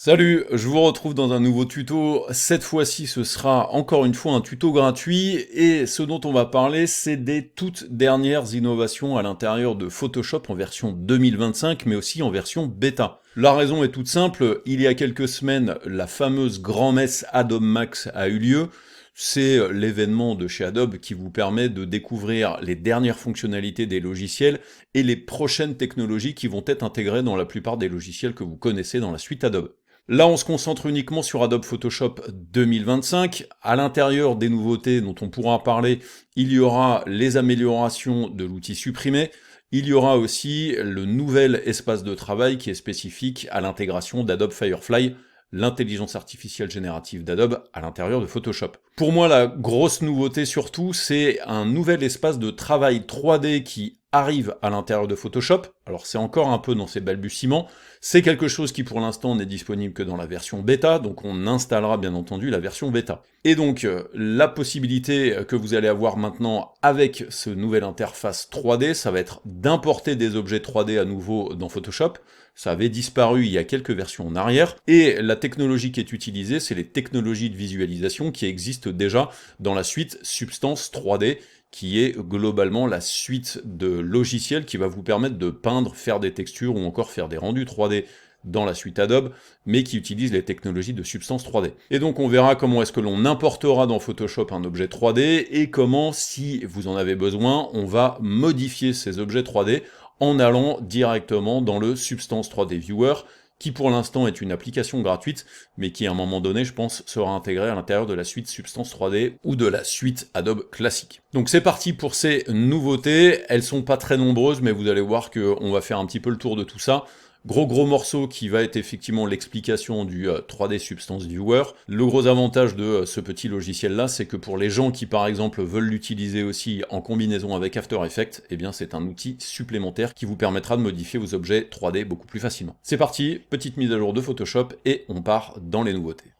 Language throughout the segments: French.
Salut, je vous retrouve dans un nouveau tuto. Cette fois-ci, ce sera encore une fois un tuto gratuit et ce dont on va parler, c'est des toutes dernières innovations à l'intérieur de Photoshop en version 2025, mais aussi en version bêta. La raison est toute simple, il y a quelques semaines, la fameuse grand-messe Adobe Max a eu lieu. C'est l'événement de chez Adobe qui vous permet de découvrir les dernières fonctionnalités des logiciels et les prochaines technologies qui vont être intégrées dans la plupart des logiciels que vous connaissez dans la suite Adobe. Là, on se concentre uniquement sur Adobe Photoshop 2025. À l'intérieur des nouveautés dont on pourra parler, il y aura les améliorations de l'outil supprimé. Il y aura aussi le nouvel espace de travail qui est spécifique à l'intégration d'Adobe Firefly, l'intelligence artificielle générative d'Adobe à l'intérieur de Photoshop. Pour moi, la grosse nouveauté surtout, c'est un nouvel espace de travail 3D qui arrive à l'intérieur de Photoshop. Alors c'est encore un peu dans ses balbutiements, c'est quelque chose qui pour l'instant n'est disponible que dans la version bêta, donc on installera bien entendu la version bêta. Et donc la possibilité que vous allez avoir maintenant avec ce nouvel interface 3D, ça va être d'importer des objets 3D à nouveau dans Photoshop. Ça avait disparu il y a quelques versions en arrière, et la technologie qui est utilisée, c'est les technologies de visualisation qui existent déjà dans la suite Substance 3D, qui est globalement la suite de logiciels qui va vous permettre de peindre, faire des textures ou encore faire des rendus 3D dans la suite Adobe, mais qui utilise les technologies de Substance 3D. Et donc on verra comment est-ce que l'on importera dans Photoshop un objet 3D, et comment, si vous en avez besoin, on va modifier ces objets 3D en allant directement dans le Substance 3D Viewer, qui pour l'instant est une application gratuite, mais qui à un moment donné, je pense, sera intégrée à l'intérieur de la suite Substance 3D ou de la suite Adobe classique. Donc c'est parti pour ces nouveautés, elles sont pas très nombreuses, mais vous allez voir qu'on va faire un petit peu le tour de tout ça. Gros morceau qui va être effectivement l'explication du 3D Substance Viewer. Le gros avantage de ce petit logiciel là, c'est que pour les gens qui par exemple veulent l'utiliser aussi en combinaison avec After Effects, eh bien c'est un outil supplémentaire qui vous permettra de modifier vos objets 3D beaucoup plus facilement. C'est parti, petite mise à jour de Photoshop et on part dans les nouveautés.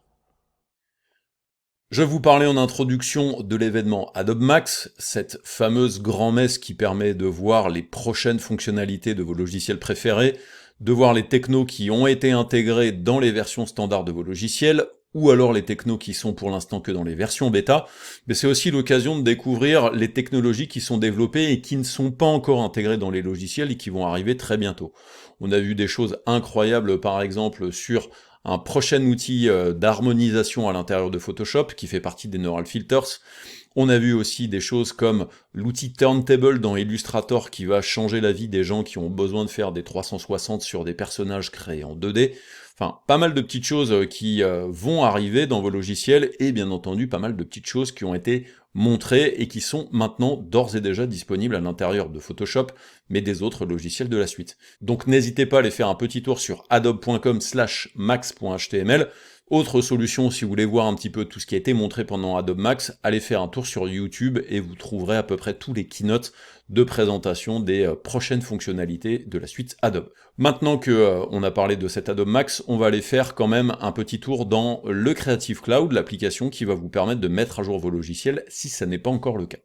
Je vous parlais en introduction de l'événement Adobe Max, cette fameuse grand-messe qui permet de voir les prochaines fonctionnalités de vos logiciels préférés, de voir les technos qui ont été intégrés dans les versions standards de vos logiciels, ou alors les technos qui sont pour l'instant que dans les versions bêta, mais c'est aussi l'occasion de découvrir les technologies qui sont développées et qui ne sont pas encore intégrées dans les logiciels et qui vont arriver très bientôt. On a vu des choses incroyables par exemple sur un prochain outil d'harmonisation à l'intérieur de Photoshop qui fait partie des Neural Filters. On a vu aussi des choses comme l'outil Turntable dans Illustrator qui va changer la vie des gens qui ont besoin de faire des 360 sur des personnages créés en 2D. Enfin, pas mal de petites choses qui vont arriver dans vos logiciels et bien entendu pas mal de petites choses qui ont été montrées et qui sont maintenant d'ores et déjà disponibles à l'intérieur de Photoshop, mais des autres logiciels de la suite. Donc n'hésitez pas à aller faire un petit tour sur adobe.com/max.html. Autre solution, si vous voulez voir un petit peu tout ce qui a été montré pendant Adobe Max, allez faire un tour sur YouTube et vous trouverez à peu près tous les keynotes de présentation des prochaines fonctionnalités de la suite Adobe. Maintenant que on a parlé de cet Adobe Max, on va aller faire quand même un petit tour dans le Creative Cloud, l'application qui va vous permettre de mettre à jour vos logiciels si ça n'est pas encore le cas.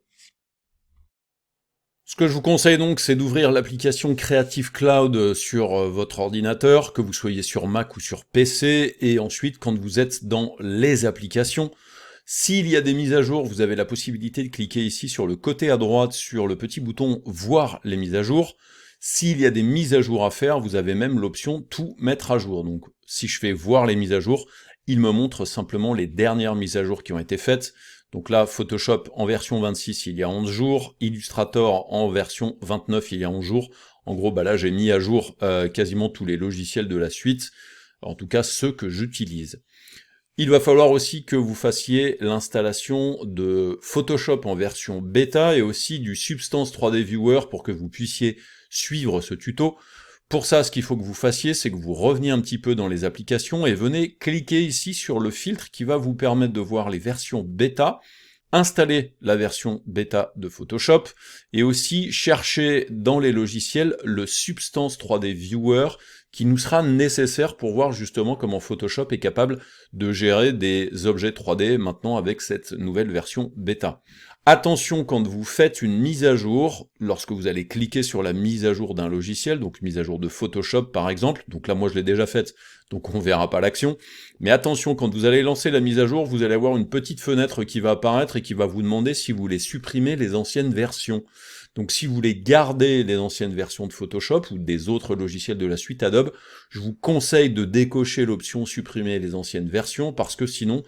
Ce que je vous conseille donc, c'est d'ouvrir l'application Creative Cloud sur votre ordinateur, que vous soyez sur Mac ou sur PC, et ensuite, quand vous êtes dans les applications, s'il y a des mises à jour, vous avez la possibilité de cliquer ici sur le côté à droite, sur le petit bouton « Voir les mises à jour ». S'il y a des mises à jour à faire, vous avez même l'option « Tout mettre à jour ». Donc, si je fais « Voir les mises à jour », il me montre simplement les dernières mises à jour qui ont été faites. Donc là, Photoshop en version 26 il y a 11 jours, Illustrator en version 29 il y a 11 jours. En gros, là j'ai mis à jour quasiment tous les logiciels de la suite, en tout cas ceux que j'utilise. Il va falloir aussi que vous fassiez l'installation de Photoshop en version bêta et aussi du Substance 3D Viewer pour que vous puissiez suivre ce tuto. Pour ça, ce qu'il faut que vous fassiez, c'est que vous reveniez un petit peu dans les applications et venez cliquer ici sur le filtre qui va vous permettre de voir les versions bêta installer la version bêta de Photoshop, et aussi chercher dans les logiciels le Substance 3D Viewer, qui nous sera nécessaire pour voir justement comment Photoshop est capable de gérer des objets 3D maintenant avec cette nouvelle version bêta. Attention quand vous faites une mise à jour, lorsque vous allez cliquer sur la mise à jour d'un logiciel, donc mise à jour de Photoshop par exemple, donc là moi je l'ai déjà faite, donc on verra pas l'action, mais attention quand vous allez lancer la mise à jour, vous allez avoir une petite fenêtre qui va apparaître et qui va vous demander si vous voulez supprimer les anciennes versions. Donc si vous voulez garder les anciennes versions de Photoshop ou des autres logiciels de la suite Adobe, je vous conseille de décocher l'option supprimer les anciennes versions, parce que sinon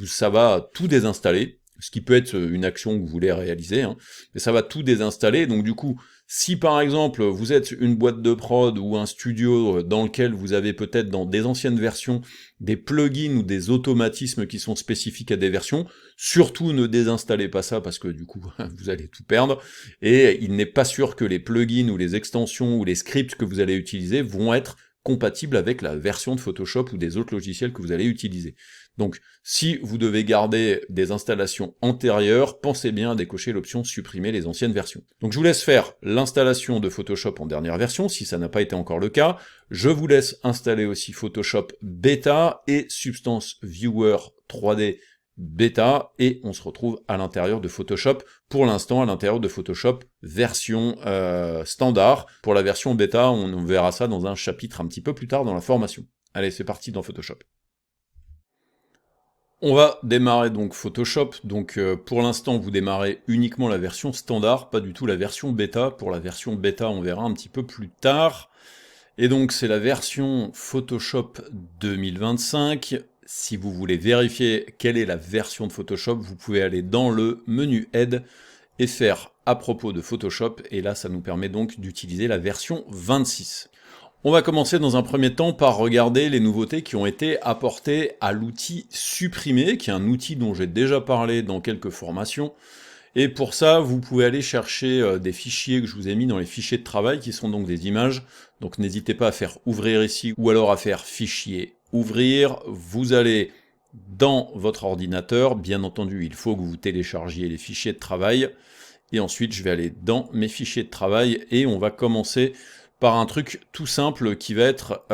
ça va tout désinstaller, ce qui peut être une action que vous voulez réaliser, hein, mais ça va tout désinstaller. Donc du coup, si par exemple vous êtes une boîte de prod ou un studio dans lequel vous avez peut-être dans des anciennes versions des plugins ou des automatismes qui sont spécifiques à des versions, surtout ne désinstallez pas ça parce que du coup vous allez tout perdre, et il n'est pas sûr que les plugins ou les extensions ou les scripts que vous allez utiliser vont être compatibles avec la version de Photoshop ou des autres logiciels que vous allez utiliser. Donc, si vous devez garder des installations antérieures, pensez bien à décocher l'option supprimer les anciennes versions. Donc je vous laisse faire l'installation de Photoshop en dernière version, si ça n'a pas été encore le cas. Je vous laisse installer aussi Photoshop Beta et Substance Viewer 3D Beta, et on se retrouve à l'intérieur de Photoshop, pour l'instant à l'intérieur de Photoshop version standard. Pour la version Beta, on verra ça dans un chapitre un petit peu plus tard dans la formation. Allez, c'est parti dans Photoshop. On va démarrer donc Photoshop, donc pour l'instant vous démarrez uniquement la version standard, pas du tout la version bêta. Pour la version bêta on verra un petit peu plus tard. Et donc c'est la version Photoshop 2025. Si vous voulez vérifier quelle est la version de Photoshop, vous pouvez aller dans le menu Aide et faire à propos de Photoshop, et là ça nous permet donc d'utiliser la version 26. On va commencer dans un premier temps par regarder les nouveautés qui ont été apportées à l'outil supprimer, qui est un outil dont j'ai déjà parlé dans quelques formations. Et pour ça, vous pouvez aller chercher des fichiers que je vous ai mis dans les fichiers de travail, qui sont donc des images. Donc n'hésitez pas à faire ouvrir ici, ou alors à faire fichier, ouvrir. Vous allez dans votre ordinateur, bien entendu, il faut que vous téléchargiez les fichiers de travail. Et ensuite, je vais aller dans mes fichiers de travail, et on va commencer par un truc tout simple qui va être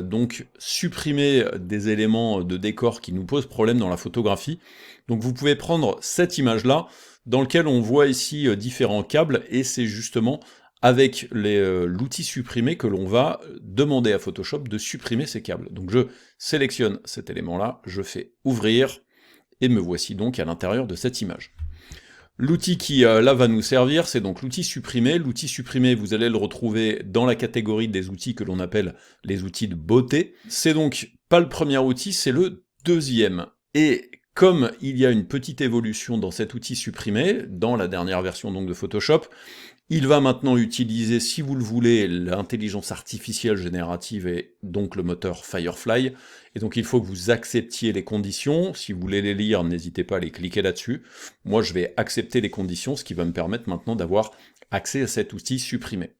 donc supprimer des éléments de décor qui nous posent problème dans la photographie. Donc vous pouvez prendre cette image-là, dans laquelle on voit ici différents câbles, et c'est justement avec l'outil supprimer que l'on va demander à Photoshop de supprimer ces câbles. Donc je sélectionne cet élément-là, je fais ouvrir, et me voici donc à l'intérieur de cette image. L'outil qui là va nous servir, c'est donc l'outil supprimer. L'outil supprimer, vous allez le retrouver dans la catégorie des outils que l'on appelle les outils de beauté. C'est donc pas le premier outil, c'est le deuxième. Et comme il y a une petite évolution dans cet outil supprimer, dans la dernière version donc de Photoshop, il va maintenant utiliser, si vous le voulez, l'intelligence artificielle générative et donc le moteur Firefly. Et donc il faut que vous acceptiez les conditions. Si vous voulez les lire, n'hésitez pas à les cliquer là-dessus. Moi je vais accepter les conditions, ce qui va me permettre maintenant d'avoir accès à cet outil supprimer.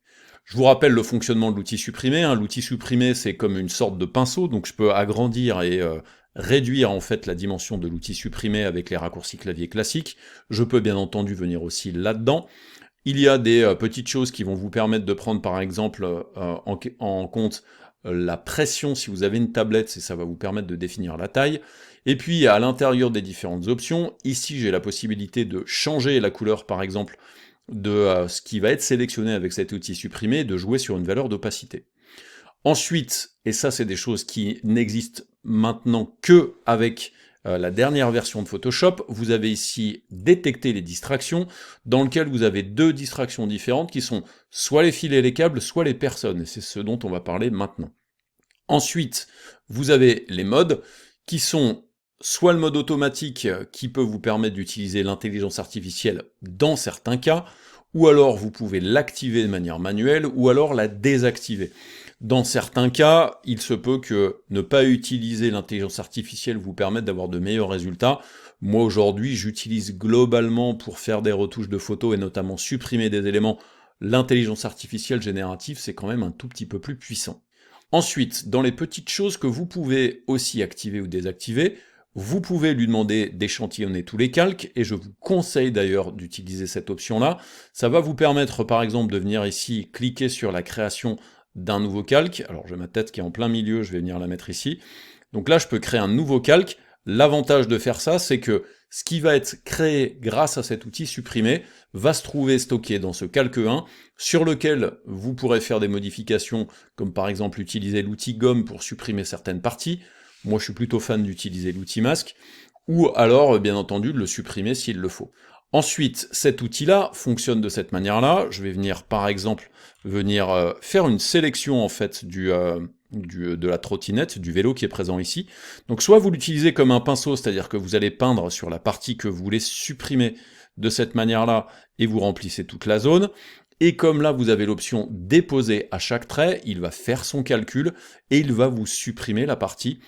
Je vous rappelle le fonctionnement de l'outil supprimer. L'outil supprimer, c'est comme une sorte de pinceau, donc je peux agrandir et réduire en fait la dimension de l'outil supprimer avec les raccourcis clavier classiques. Je peux bien entendu venir aussi là-dedans. Il y a des petites choses qui vont vous permettre de prendre par exemple en compte la pression si vous avez une tablette, ça va vous permettre de définir la taille. Et puis à l'intérieur des différentes options, ici j'ai la possibilité de changer la couleur par exemple de ce qui va être sélectionné avec cet outil supprimé, de jouer sur une valeur d'opacité. Ensuite, et ça c'est des choses qui n'existent maintenant que avec la dernière version de Photoshop, vous avez ici détecté les distractions, dans lequel vous avez deux distractions différentes qui sont soit les fils et les câbles, soit les personnes, et c'est ce dont on va parler maintenant. Ensuite, vous avez les modes, qui sont soit le mode automatique, qui peut vous permettre d'utiliser l'intelligence artificielle dans certains cas, ou alors vous pouvez l'activer de manière manuelle, ou alors la désactiver. Dans certains cas, il se peut que ne pas utiliser l'intelligence artificielle vous permette d'avoir de meilleurs résultats. Moi aujourd'hui, j'utilise globalement pour faire des retouches de photos et notamment supprimer des éléments, l'intelligence artificielle générative, c'est quand même un tout petit peu plus puissant. Ensuite, dans les petites choses que vous pouvez aussi activer ou désactiver, Vous pouvez lui demander d'échantillonner tous les calques, et je vous conseille d'ailleurs d'utiliser cette option-là. Ça va vous permettre par exemple de venir ici, cliquer sur la création d'un nouveau calque. Alors j'ai ma tête qui est en plein milieu, je vais venir la mettre ici. Donc là je peux créer un nouveau calque. L'avantage de faire ça, c'est que ce qui va être créé grâce à cet outil supprimé va se trouver stocké dans ce calque 1, sur lequel vous pourrez faire des modifications, comme par exemple utiliser l'outil gomme pour supprimer certaines parties. Moi, je suis plutôt fan d'utiliser l'outil masque, ou alors, bien entendu, de le supprimer s'il le faut. Ensuite, cet outil-là fonctionne de cette manière-là. Je vais venir, par exemple, faire une sélection, en fait, de la trottinette, du vélo qui est présent ici. Donc, soit vous l'utilisez comme un pinceau, c'est-à-dire que vous allez peindre sur la partie que vous voulez supprimer de cette manière-là, et vous remplissez toute la zone. Et comme là, vous avez l'option déposer à chaque trait, il va faire son calcul, et il va vous supprimer la partie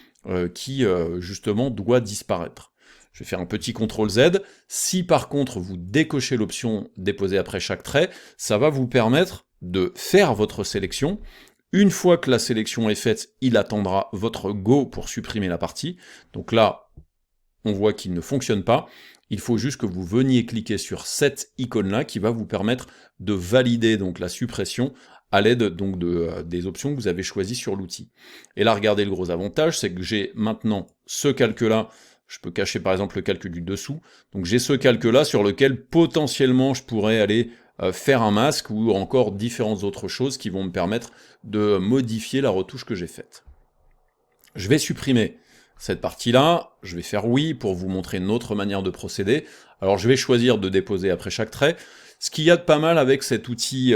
qui justement doit disparaître. Je vais faire un petit CTRL Z. Si par contre vous décochez l'option déposer après chaque trait, ça va vous permettre de faire votre sélection. Une fois que la sélection est faite, il attendra votre Go pour supprimer la partie. Donc là, on voit qu'il ne fonctionne pas. Il faut juste que vous veniez cliquer sur cette icône-là qui va vous permettre de valider donc la suppression à l'aide donc des options que vous avez choisies sur l'outil. Et là, regardez le gros avantage, c'est que j'ai maintenant ce calque-là, je peux cacher par exemple le calque du dessous, donc j'ai ce calque-là sur lequel potentiellement je pourrais aller faire un masque ou encore différentes autres choses qui vont me permettre de modifier la retouche que j'ai faite. Je vais supprimer cette partie-là, je vais faire oui pour vous montrer une autre manière de procéder. Alors je vais choisir de déposer après chaque trait. Ce qu'il y a de pas mal avec cet outil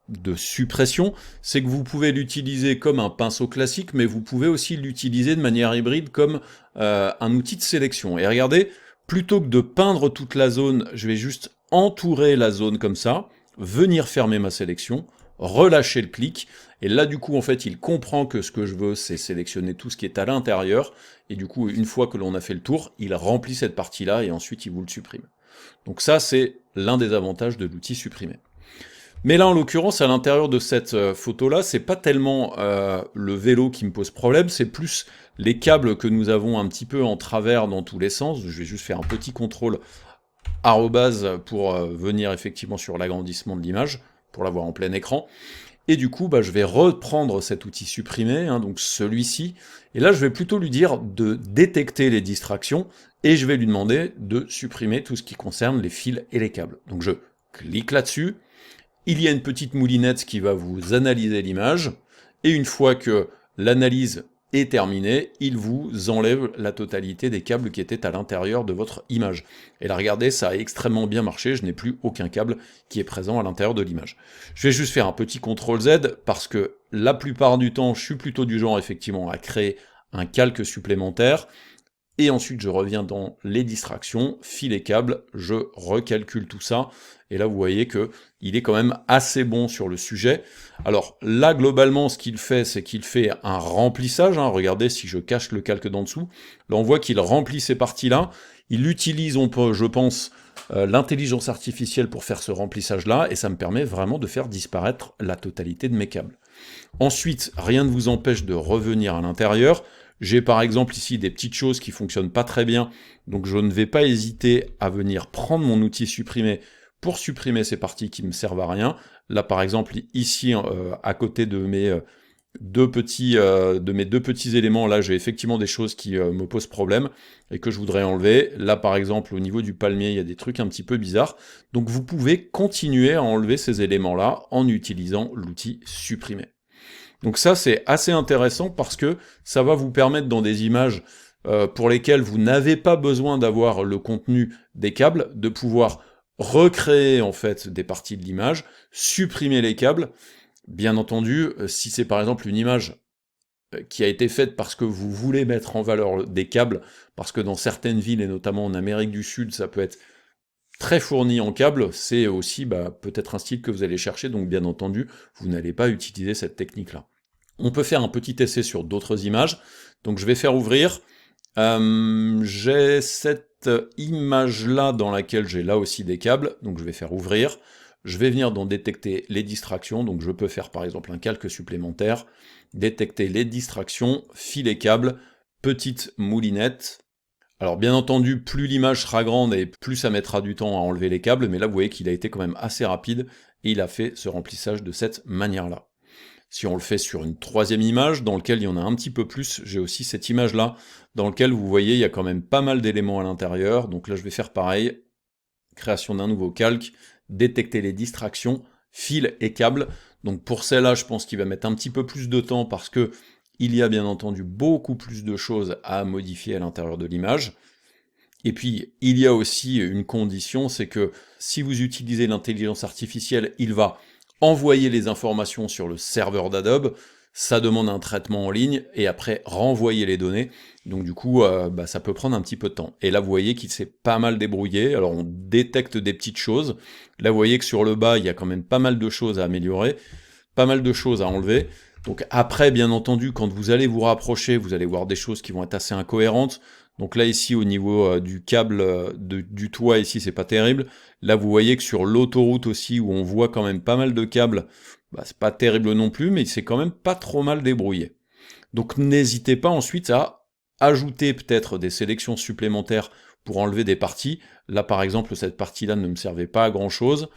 de suppression, c'est que vous pouvez l'utiliser comme un pinceau classique, mais vous pouvez aussi l'utiliser de manière hybride comme un outil de sélection. Et regardez, plutôt que de peindre toute la zone, je vais juste entourer la zone comme ça, venir fermer ma sélection, relâcher le clic, et là du coup en fait il comprend que ce que je veux c'est sélectionner tout ce qui est à l'intérieur, et du coup une fois que l'on a fait le tour, il remplit cette partie-là et ensuite il vous le supprime. Donc ça c'est l'un des avantages de l'outil supprimer. Mais là en l'occurrence à l'intérieur de cette photo-là, c'est pas tellement le vélo qui me pose problème, c'est plus les câbles que nous avons un petit peu en travers dans tous les sens. Je vais juste faire un petit contrôle arrobase pour venir effectivement sur l'agrandissement de l'image, pour l'avoir en plein écran. Et du coup, je vais reprendre cet outil supprimé, donc celui-ci, et là je vais plutôt lui dire de détecter les distractions, et je vais lui demander de supprimer tout ce qui concerne les fils et les câbles. Donc je clique là-dessus, il y a une petite moulinette qui va vous analyser l'image, et une fois que l'analyse est terminée, il vous enlève la totalité des câbles qui étaient à l'intérieur de votre image. Et là, regardez, ça a extrêmement bien marché, je n'ai plus aucun câble qui est présent à l'intérieur de l'image. Je vais juste faire un petit CTRL Z, parce que la plupart du temps, je suis plutôt du genre, effectivement, à créer un calque supplémentaire, et ensuite je reviens dans les distractions, fil et câbles, je recalcule tout ça, et là vous voyez que il est quand même assez bon sur le sujet. Alors là globalement ce qu'il fait, c'est qu'il fait un remplissage, regardez si je cache le calque d'en dessous, là on voit qu'il remplit ces parties-là, il utilise, je pense, l'intelligence artificielle pour faire ce remplissage-là, et ça me permet vraiment de faire disparaître la totalité de mes câbles. Ensuite, rien ne vous empêche de revenir à l'intérieur. J'ai par exemple ici des petites choses qui fonctionnent pas très bien, donc je ne vais pas hésiter à venir prendre mon outil supprimer pour supprimer ces parties qui me servent à rien. Là par exemple ici à côté de mes deux petits éléments, là j'ai effectivement des choses qui me posent problème et que je voudrais enlever. Là par exemple au niveau du palmier il y a des trucs un petit peu bizarres, donc vous pouvez continuer à enlever ces éléments là en utilisant l'outil supprimer. Donc ça c'est assez intéressant parce que ça va vous permettre dans des images pour lesquelles vous n'avez pas besoin d'avoir le contenu des câbles, de pouvoir recréer en fait des parties de l'image, supprimer les câbles. Bien entendu, si c'est par exemple une image qui a été faite parce que vous voulez mettre en valeur des câbles, parce que dans certaines villes, et notamment en Amérique du Sud, ça peut être très fourni en câbles, c'est aussi peut-être un style que vous allez chercher, donc bien entendu, vous n'allez pas utiliser cette technique-là. On peut faire un petit essai sur d'autres images, donc je vais faire ouvrir. J'ai cette image-là dans laquelle j'ai là aussi des câbles, donc je vais faire ouvrir. Je vais venir dans détecter les distractions, donc je peux faire par exemple un calque supplémentaire, détecter les distractions, fil et câbles, petite moulinette. Alors bien entendu, plus l'image sera grande et plus ça mettra du temps à enlever les câbles, mais là vous voyez qu'il a été quand même assez rapide et il a fait ce remplissage de cette manière-là. Si on le fait sur une troisième image, dans laquelle il y en a un petit peu plus, j'ai aussi cette image-là, dans laquelle vous voyez il y a quand même pas mal d'éléments à l'intérieur, donc là je vais faire pareil, création d'un nouveau calque, détecter les distractions, fils et câbles. Donc pour celle-là, je pense qu'il va mettre un petit peu plus de temps parce que il y a bien entendu beaucoup plus de choses à modifier à l'intérieur de l'image. Et puis, il y a aussi une condition, c'est que si vous utilisez l'intelligence artificielle, il va envoyer les informations sur le serveur d'Adobe, ça demande un traitement en ligne, et après renvoyer les données. Donc du coup, ça peut prendre un petit peu de temps. Et là, vous voyez qu'il s'est pas mal débrouillé. Alors on détecte des petites choses. Là, vous voyez que sur le bas, il y a quand même pas mal de choses à améliorer, pas mal de choses à enlever. Donc après, bien entendu, quand vous allez vous rapprocher, vous allez voir des choses qui vont être assez incohérentes. Donc là, ici, au niveau du câble du toit, ici, c'est pas terrible. Là, vous voyez que sur l'autoroute aussi, où on voit quand même pas mal de câbles, c'est pas terrible non plus, mais c'est quand même pas trop mal débrouillé. Donc n'hésitez pas ensuite à ajouter peut-être des sélections supplémentaires pour enlever des parties. Là, par exemple, cette partie-là ne me servait pas à grand-chose.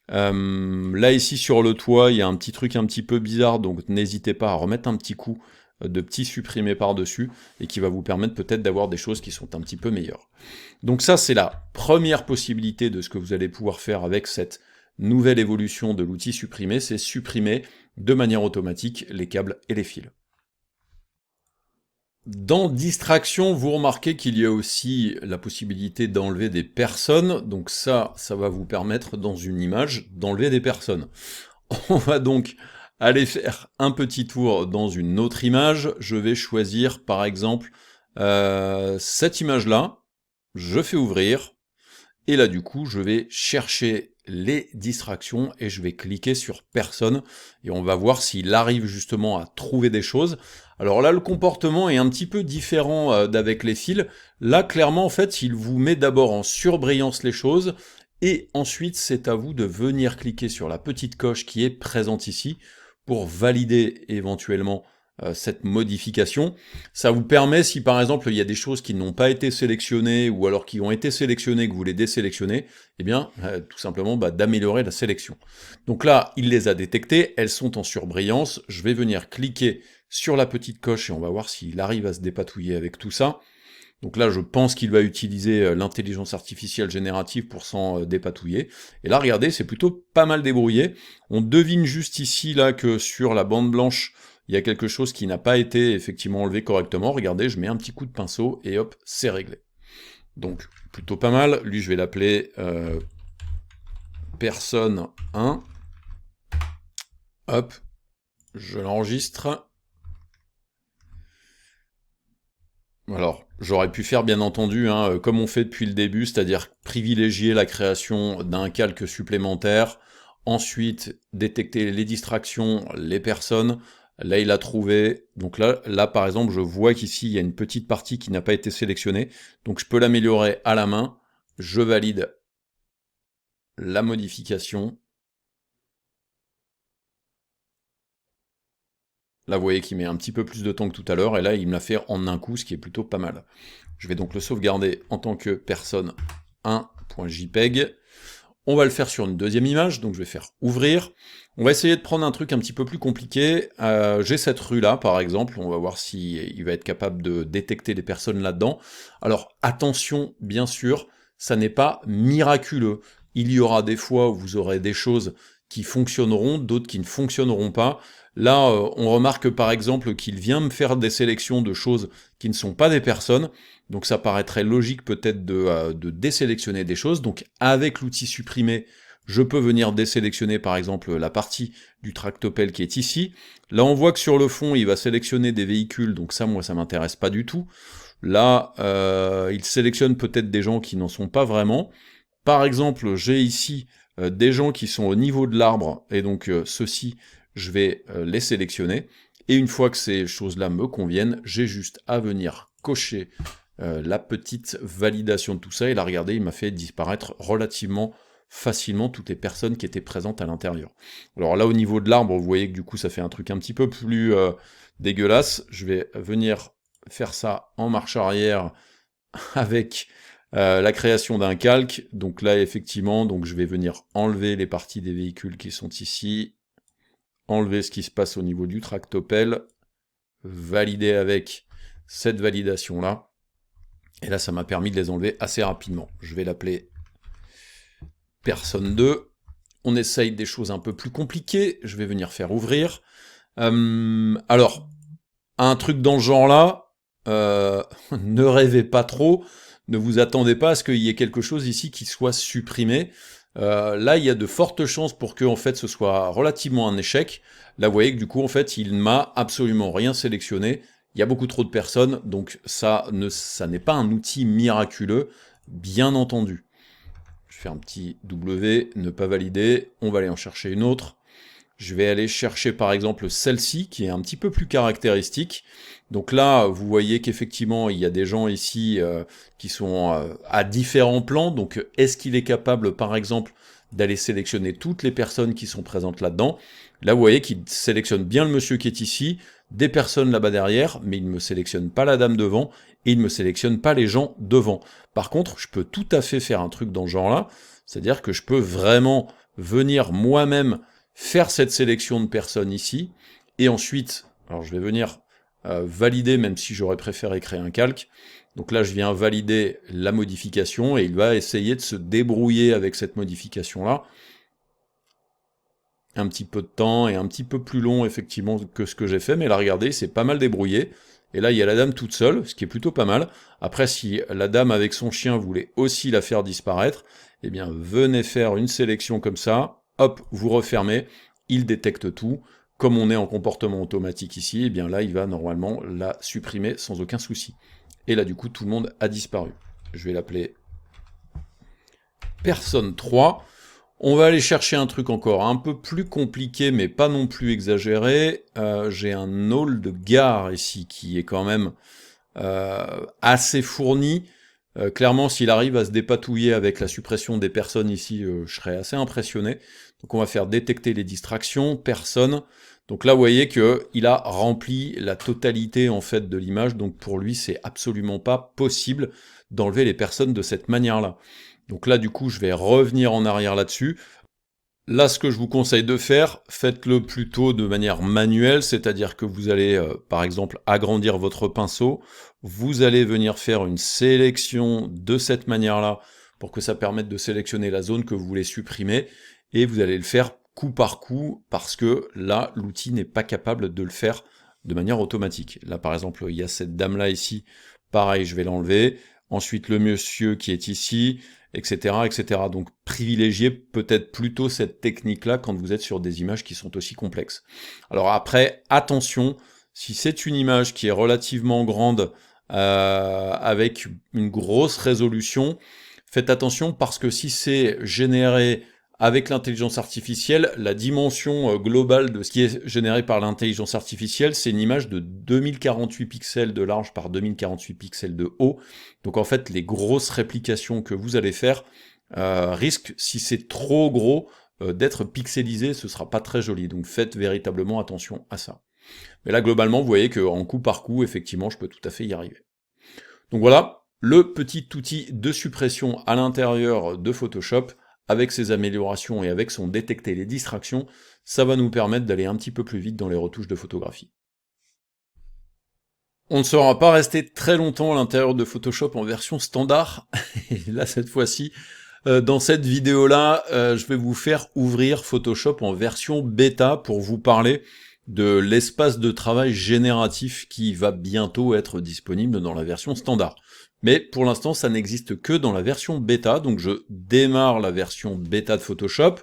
Là, ici, sur le toit, il y a un petit truc un petit peu bizarre, donc n'hésitez pas à remettre un petit coup de petits supprimés par-dessus, et qui va vous permettre peut-être d'avoir des choses qui sont un petit peu meilleures. Donc ça, c'est la première possibilité de ce que vous allez pouvoir faire avec cette nouvelle évolution de l'outil supprimer, c'est supprimer de manière automatique les câbles et les fils. Dans distraction, vous remarquez qu'il y a aussi la possibilité d'enlever des personnes, donc ça va vous permettre dans une image d'enlever des personnes. On va donc aller faire un petit tour dans une autre image. Je vais choisir par exemple cette image-là. Je fais ouvrir. Et là du coup, je vais chercher les distractions et je vais cliquer sur personne. Et on va voir s'il arrive justement à trouver des choses. Alors là, le comportement est un petit peu différent d'avec les fils. Là, clairement, en fait, il vous met d'abord en surbrillance les choses. Et ensuite, c'est à vous de venir cliquer sur la petite coche qui est présente ici pour valider éventuellement cette modification. Ça vous permet, si par exemple il y a des choses qui n'ont pas été sélectionnées ou alors qui ont été sélectionnées que vous les désélectionnez, eh bien tout simplement d'améliorer la sélection. Donc là, il les a détectées, elles sont en surbrillance. Je vais venir cliquer sur la petite coche et on va voir s'il arrive à se dépatouiller avec tout ça. Donc là, je pense qu'il va utiliser l'intelligence artificielle générative pour s'en dépatouiller. Et là, regardez, c'est plutôt pas mal débrouillé. On devine juste ici là que sur la bande blanche, il y a quelque chose qui n'a pas été effectivement enlevé correctement. Regardez, je mets un petit coup de pinceau et hop, c'est réglé. Donc, plutôt pas mal. Lui, je vais l'appeler personne 1. Hop, je l'enregistre. Alors, j'aurais pu faire bien entendu, comme on fait depuis le début, c'est-à-dire privilégier la création d'un calque supplémentaire, ensuite détecter les distractions, les personnes. Là, il a trouvé, donc là par exemple, je vois qu'ici, il y a une petite partie qui n'a pas été sélectionnée, donc je peux l'améliorer à la main, je valide la modification. Là, vous voyez qu'il met un petit peu plus de temps que tout à l'heure, et là, il me l'a fait en un coup, ce qui est plutôt pas mal. Je vais donc le sauvegarder en tant que personne 1.jpg. On va le faire sur une deuxième image, donc je vais faire ouvrir. On va essayer de prendre un truc un petit peu plus compliqué. J'ai cette rue-là, par exemple, on va voir s'il va être capable de détecter les personnes là-dedans. Alors, attention, bien sûr, ça n'est pas miraculeux. Il y aura des fois où vous aurez des choses qui fonctionneront, d'autres qui ne fonctionneront pas. Là, on remarque par exemple qu'il vient me faire des sélections de choses qui ne sont pas des personnes, donc ça paraîtrait logique peut-être de désélectionner des choses. Donc avec l'outil supprimer, je peux venir désélectionner par exemple la partie du tractopelle qui est ici. Là, on voit que sur le fond, il va sélectionner des véhicules, donc ça, moi, ça m'intéresse pas du tout. Là, il sélectionne peut-être des gens qui n'en sont pas vraiment. Par exemple, j'ai ici des gens qui sont au niveau de l'arbre, et donc ceux-ci, je vais les sélectionner, et une fois que ces choses-là me conviennent, j'ai juste à venir cocher la petite validation de tout ça, et là, regardez, il m'a fait disparaître relativement facilement toutes les personnes qui étaient présentes à l'intérieur. Alors là, au niveau de l'arbre, vous voyez que du coup, ça fait un truc un petit peu plus dégueulasse. Je vais venir faire ça en marche arrière, avec la création d'un calque. Donc là, effectivement, donc je vais venir enlever les parties des véhicules qui sont ici, enlever ce qui se passe au niveau du tractopelle, valider avec cette validation-là. Et là, ça m'a permis de les enlever assez rapidement. Je vais l'appeler personne 2. On essaye des choses un peu plus compliquées. Je vais venir faire ouvrir. Alors, un truc dans ce genre-là, ne rêvez pas trop. Ne vous attendez pas à ce qu'il y ait quelque chose ici qui soit supprimé. Là, il y a de fortes chances pour que, en fait, ce soit relativement un échec. Là, vous voyez que du coup, en fait, il m'a absolument rien sélectionné. Il y a beaucoup trop de personnes, donc ça n'est pas un outil miraculeux, bien entendu. Je fais un petit W, ne pas valider, on va aller en chercher une autre. Je vais aller chercher par exemple celle-ci, qui est un petit peu plus caractéristique. Donc là, vous voyez qu'effectivement, il y a des gens ici qui sont à différents plans. Donc est-ce qu'il est capable, par exemple, d'aller sélectionner toutes les personnes qui sont présentes là-dedans? Là, vous voyez qu'il sélectionne bien le monsieur qui est ici, des personnes là-bas derrière, mais il ne me sélectionne pas la dame devant, et il ne me sélectionne pas les gens devant. Par contre, je peux tout à fait faire un truc dans ce genre-là, c'est-à-dire que je peux vraiment venir moi-même faire cette sélection de personnes ici, et ensuite, alors je vais venir valider, même si j'aurais préféré créer un calque. Donc là, je viens valider la modification, et il va essayer de se débrouiller avec cette modification-là. Un petit peu de temps, et un petit peu plus long, effectivement, que ce que j'ai fait, mais là, regardez, c'est pas mal débrouillé. Et là, il y a la dame toute seule, ce qui est plutôt pas mal. Après, si la dame avec son chien voulait aussi la faire disparaître, eh bien, venez faire une sélection comme ça, hop, vous refermez, il détecte tout. Comme on est en comportement automatique ici, eh bien là, il va normalement la supprimer sans aucun souci. Et là, du coup, tout le monde a disparu. Je vais l'appeler personne 3. On va aller chercher un truc encore un peu plus compliqué, mais pas non plus exagéré. J'ai un hall de gare ici qui est quand même assez fourni. Clairement, s'il arrive à se dépatouiller avec la suppression des personnes ici, je serais assez impressionné. Donc on va faire détecter les distractions, personne. Donc là, vous voyez qu'il a rempli la totalité en fait de l'image. Donc pour lui, c'est absolument pas possible d'enlever les personnes de cette manière-là. Donc là, du coup, je vais revenir en arrière là-dessus. Là, ce que je vous conseille de faire, faites-le plutôt de manière manuelle, c'est-à-dire que vous allez, par exemple, agrandir votre pinceau, vous allez venir faire une sélection de cette manière-là, pour que ça permette de sélectionner la zone que vous voulez supprimer, et vous allez le faire coup par coup, parce que là, l'outil n'est pas capable de le faire de manière automatique. Là, par exemple, il y a cette dame-là ici, pareil, je vais l'enlever. Ensuite, le monsieur qui est ici, etc., etc. Donc, privilégiez peut-être plutôt cette technique-là quand vous êtes sur des images qui sont aussi complexes. Alors après, attention, si c'est une image qui est relativement grande, avec une grosse résolution, faites attention parce que si c'est généré avec l'intelligence artificielle, la dimension globale de ce qui est généré par l'intelligence artificielle, c'est une image de 2048 pixels de large par 2048 pixels de haut. Donc en fait, les grosses réplications que vous allez faire risquent, si c'est trop gros, d'être pixelisé, ce sera pas très joli. Donc faites véritablement attention à ça. Mais là, globalement, vous voyez qu'en coup par coup, effectivement, je peux tout à fait y arriver. Donc voilà, le petit outil de suppression à l'intérieur de Photoshop, avec ses améliorations et avec son détecter les distractions, ça va nous permettre d'aller un petit peu plus vite dans les retouches de photographie. On ne sera pas resté très longtemps à l'intérieur de Photoshop en version standard, et là cette fois-ci, dans cette vidéo-là, je vais vous faire ouvrir Photoshop en version bêta pour vous parler de l'espace de travail génératif qui va bientôt être disponible dans la version standard. Mais pour l'instant, ça n'existe que dans la version bêta, donc je démarre la version bêta de Photoshop.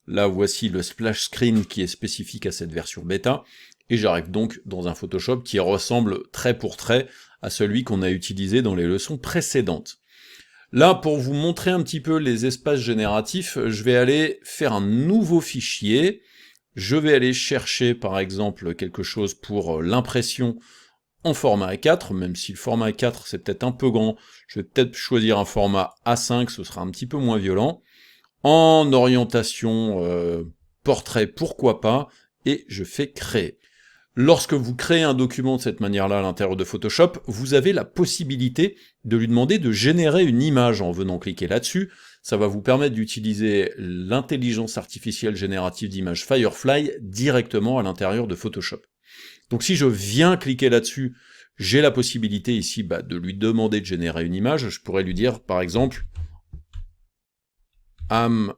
Là, voici le splash screen qui est spécifique à cette version bêta, et j'arrive donc dans un Photoshop qui ressemble trait pour trait à celui qu'on a utilisé dans les leçons précédentes. Là, pour vous montrer un petit peu les espaces génératifs, je vais aller faire un nouveau fichier. Je vais aller chercher, par exemple, quelque chose pour l'impression en format A4, même si le format A4 c'est peut-être un peu grand, je vais peut-être choisir un format A5, ce sera un petit peu moins violent. En orientation portrait, pourquoi pas, et je fais créer. Lorsque vous créez un document de cette manière-là à l'intérieur de Photoshop, vous avez la possibilité de lui demander de générer une image en venant cliquer là-dessus. Ça va vous permettre d'utiliser l'intelligence artificielle générative d'images Firefly directement à l'intérieur de Photoshop. Donc si je viens cliquer là-dessus, j'ai la possibilité ici de lui demander de générer une image. Je pourrais lui dire par exemple hamburger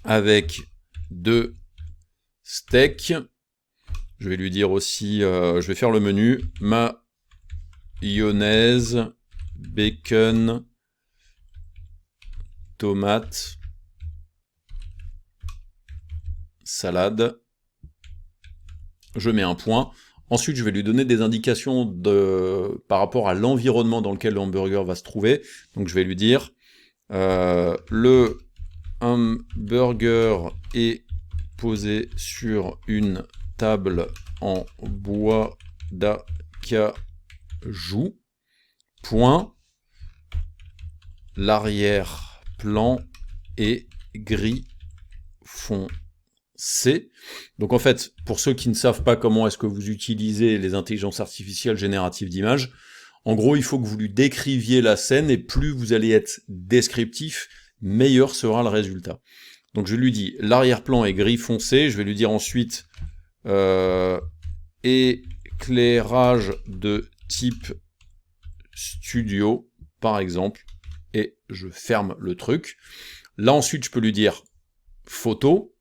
avec 2 steaks. Je vais lui dire aussi, je vais faire le menu, mayonnaise, bacon, tomate, salade. Je mets un point. Ensuite, je vais lui donner des indications par rapport à l'environnement dans lequel le hamburger va se trouver. Donc je vais lui dire, le hamburger est posé sur une table en bois d'acajou. Point. L'arrière-plan est gris foncé. Donc en fait, pour ceux qui ne savent pas comment est-ce que vous utilisez les intelligences artificielles génératives d'images, en gros, il faut que vous lui décriviez la scène, et plus vous allez être descriptif, meilleur sera le résultat. Donc je lui dis, l'arrière-plan est gris foncé, je vais lui dire ensuite, éclairage de type studio, par exemple, et je ferme le truc. Là ensuite, je peux lui dire, photo.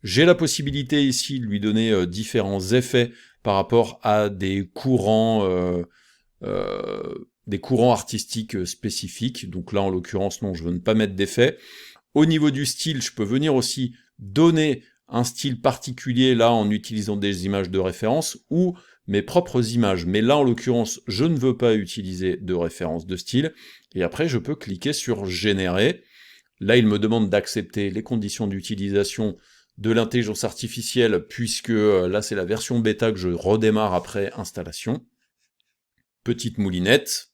J'ai la possibilité ici de lui donner différents effets par rapport à des courants artistiques spécifiques. Donc là, en l'occurrence, non, je veux ne pas mettre d'effet. Au niveau du style, je peux venir aussi donner un style particulier, là, en utilisant des images de référence, ou mes propres images. Mais là, en l'occurrence, je ne veux pas utiliser de référence de style. Et après, je peux cliquer sur « Générer ». Là, il me demande d'accepter les conditions d'utilisation de l'intelligence artificielle, puisque là, c'est la version bêta que je redémarre après installation. Petite moulinette.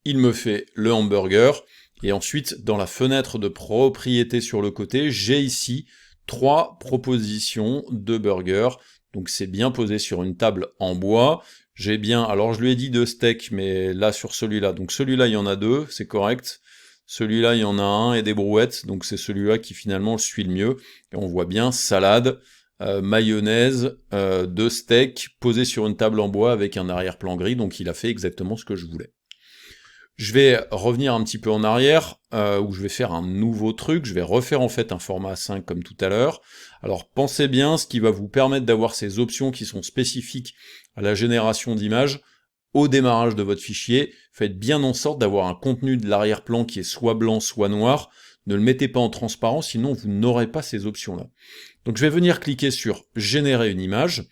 Il me fait le hamburger. Et ensuite, dans la fenêtre de propriété sur le côté, j'ai ici 3 propositions de burgers. Donc c'est bien posé sur une table en bois. J'ai bien, alors je lui ai dit 2 steaks, mais là sur celui-là, donc celui-là il y en a 2, c'est correct. Celui-là il y en a un et des brouettes, donc c'est celui-là qui finalement suit le mieux. Et on voit bien salade, mayonnaise, 2 steaks posés sur une table en bois avec un arrière-plan gris, donc il a fait exactement ce que je voulais. Je vais revenir un petit peu en arrière, où je vais faire un nouveau truc, je vais refaire en fait un format A5 comme tout à l'heure. Alors pensez bien, ce qui va vous permettre d'avoir ces options qui sont spécifiques à la génération d'images, au démarrage de votre fichier, faites bien en sorte d'avoir un contenu de l'arrière-plan qui est soit blanc, soit noir, ne le mettez pas en transparent, sinon vous n'aurez pas ces options-là. Donc je vais venir cliquer sur « Générer une image »,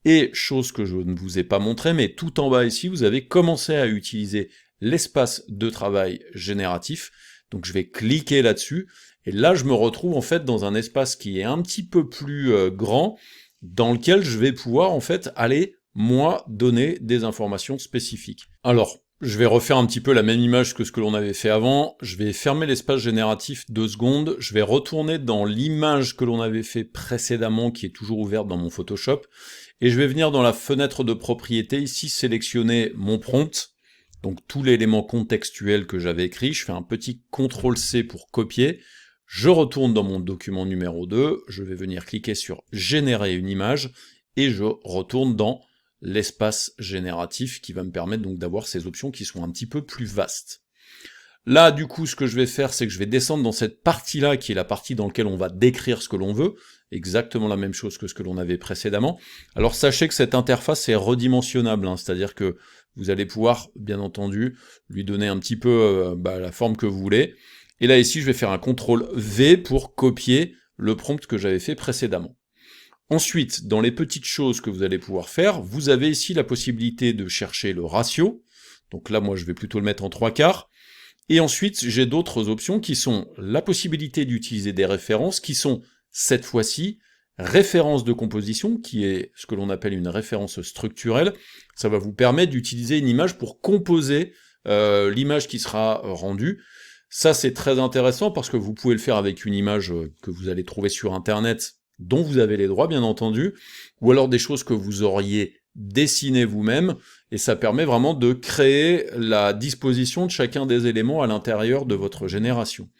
et chose que je ne vous ai pas montré, mais tout en bas ici, vous avez commencé à utiliser l'espace de travail génératif, donc je vais cliquer là-dessus, et là je me retrouve en fait dans un espace qui est un petit peu plus grand, dans lequel je vais pouvoir en fait aller, moi, donner des informations spécifiques. Alors, je vais refaire un petit peu la même image que ce que l'on avait fait avant, je vais fermer l'espace génératif 2 secondes, je vais retourner dans l'image que l'on avait fait précédemment, qui est toujours ouverte dans mon Photoshop, et je vais venir dans la fenêtre de propriété, ici sélectionner mon prompt, donc tout l'élément contextuel que j'avais écrit, je fais un petit CTRL-C pour copier, je retourne dans mon document numéro 2, je vais venir cliquer sur « Générer une image » et je retourne dans l'espace génératif qui va me permettre donc d'avoir ces options qui sont un petit peu plus vastes. Là, du coup, ce que je vais faire, c'est que je vais descendre dans cette partie-là, qui est la partie dans laquelle on va décrire ce que l'on veut, exactement la même chose que ce que l'on avait précédemment. Alors sachez que cette interface est redimensionnable, hein, c'est-à-dire que vous allez pouvoir, bien entendu, lui donner un petit peu la forme que vous voulez. Et là, ici, je vais faire un CTRL-V pour copier le prompt que j'avais fait précédemment. Ensuite, dans les petites choses que vous allez pouvoir faire, vous avez ici la possibilité de chercher le ratio. Donc là, moi, je vais plutôt le mettre en 3/4. Et ensuite, j'ai d'autres options qui sont la possibilité d'utiliser des références, qui sont, cette fois-ci, référence de composition, qui est ce que l'on appelle une référence structurelle. Ça va vous permettre d'utiliser une image pour composer l'image qui sera rendue. Ça, c'est très intéressant parce que vous pouvez le faire avec une image que vous allez trouver sur Internet, dont vous avez les droits, bien entendu, ou alors des choses que vous auriez dessinées vous-même, et ça permet vraiment de créer la disposition de chacun des éléments à l'intérieur de votre génération.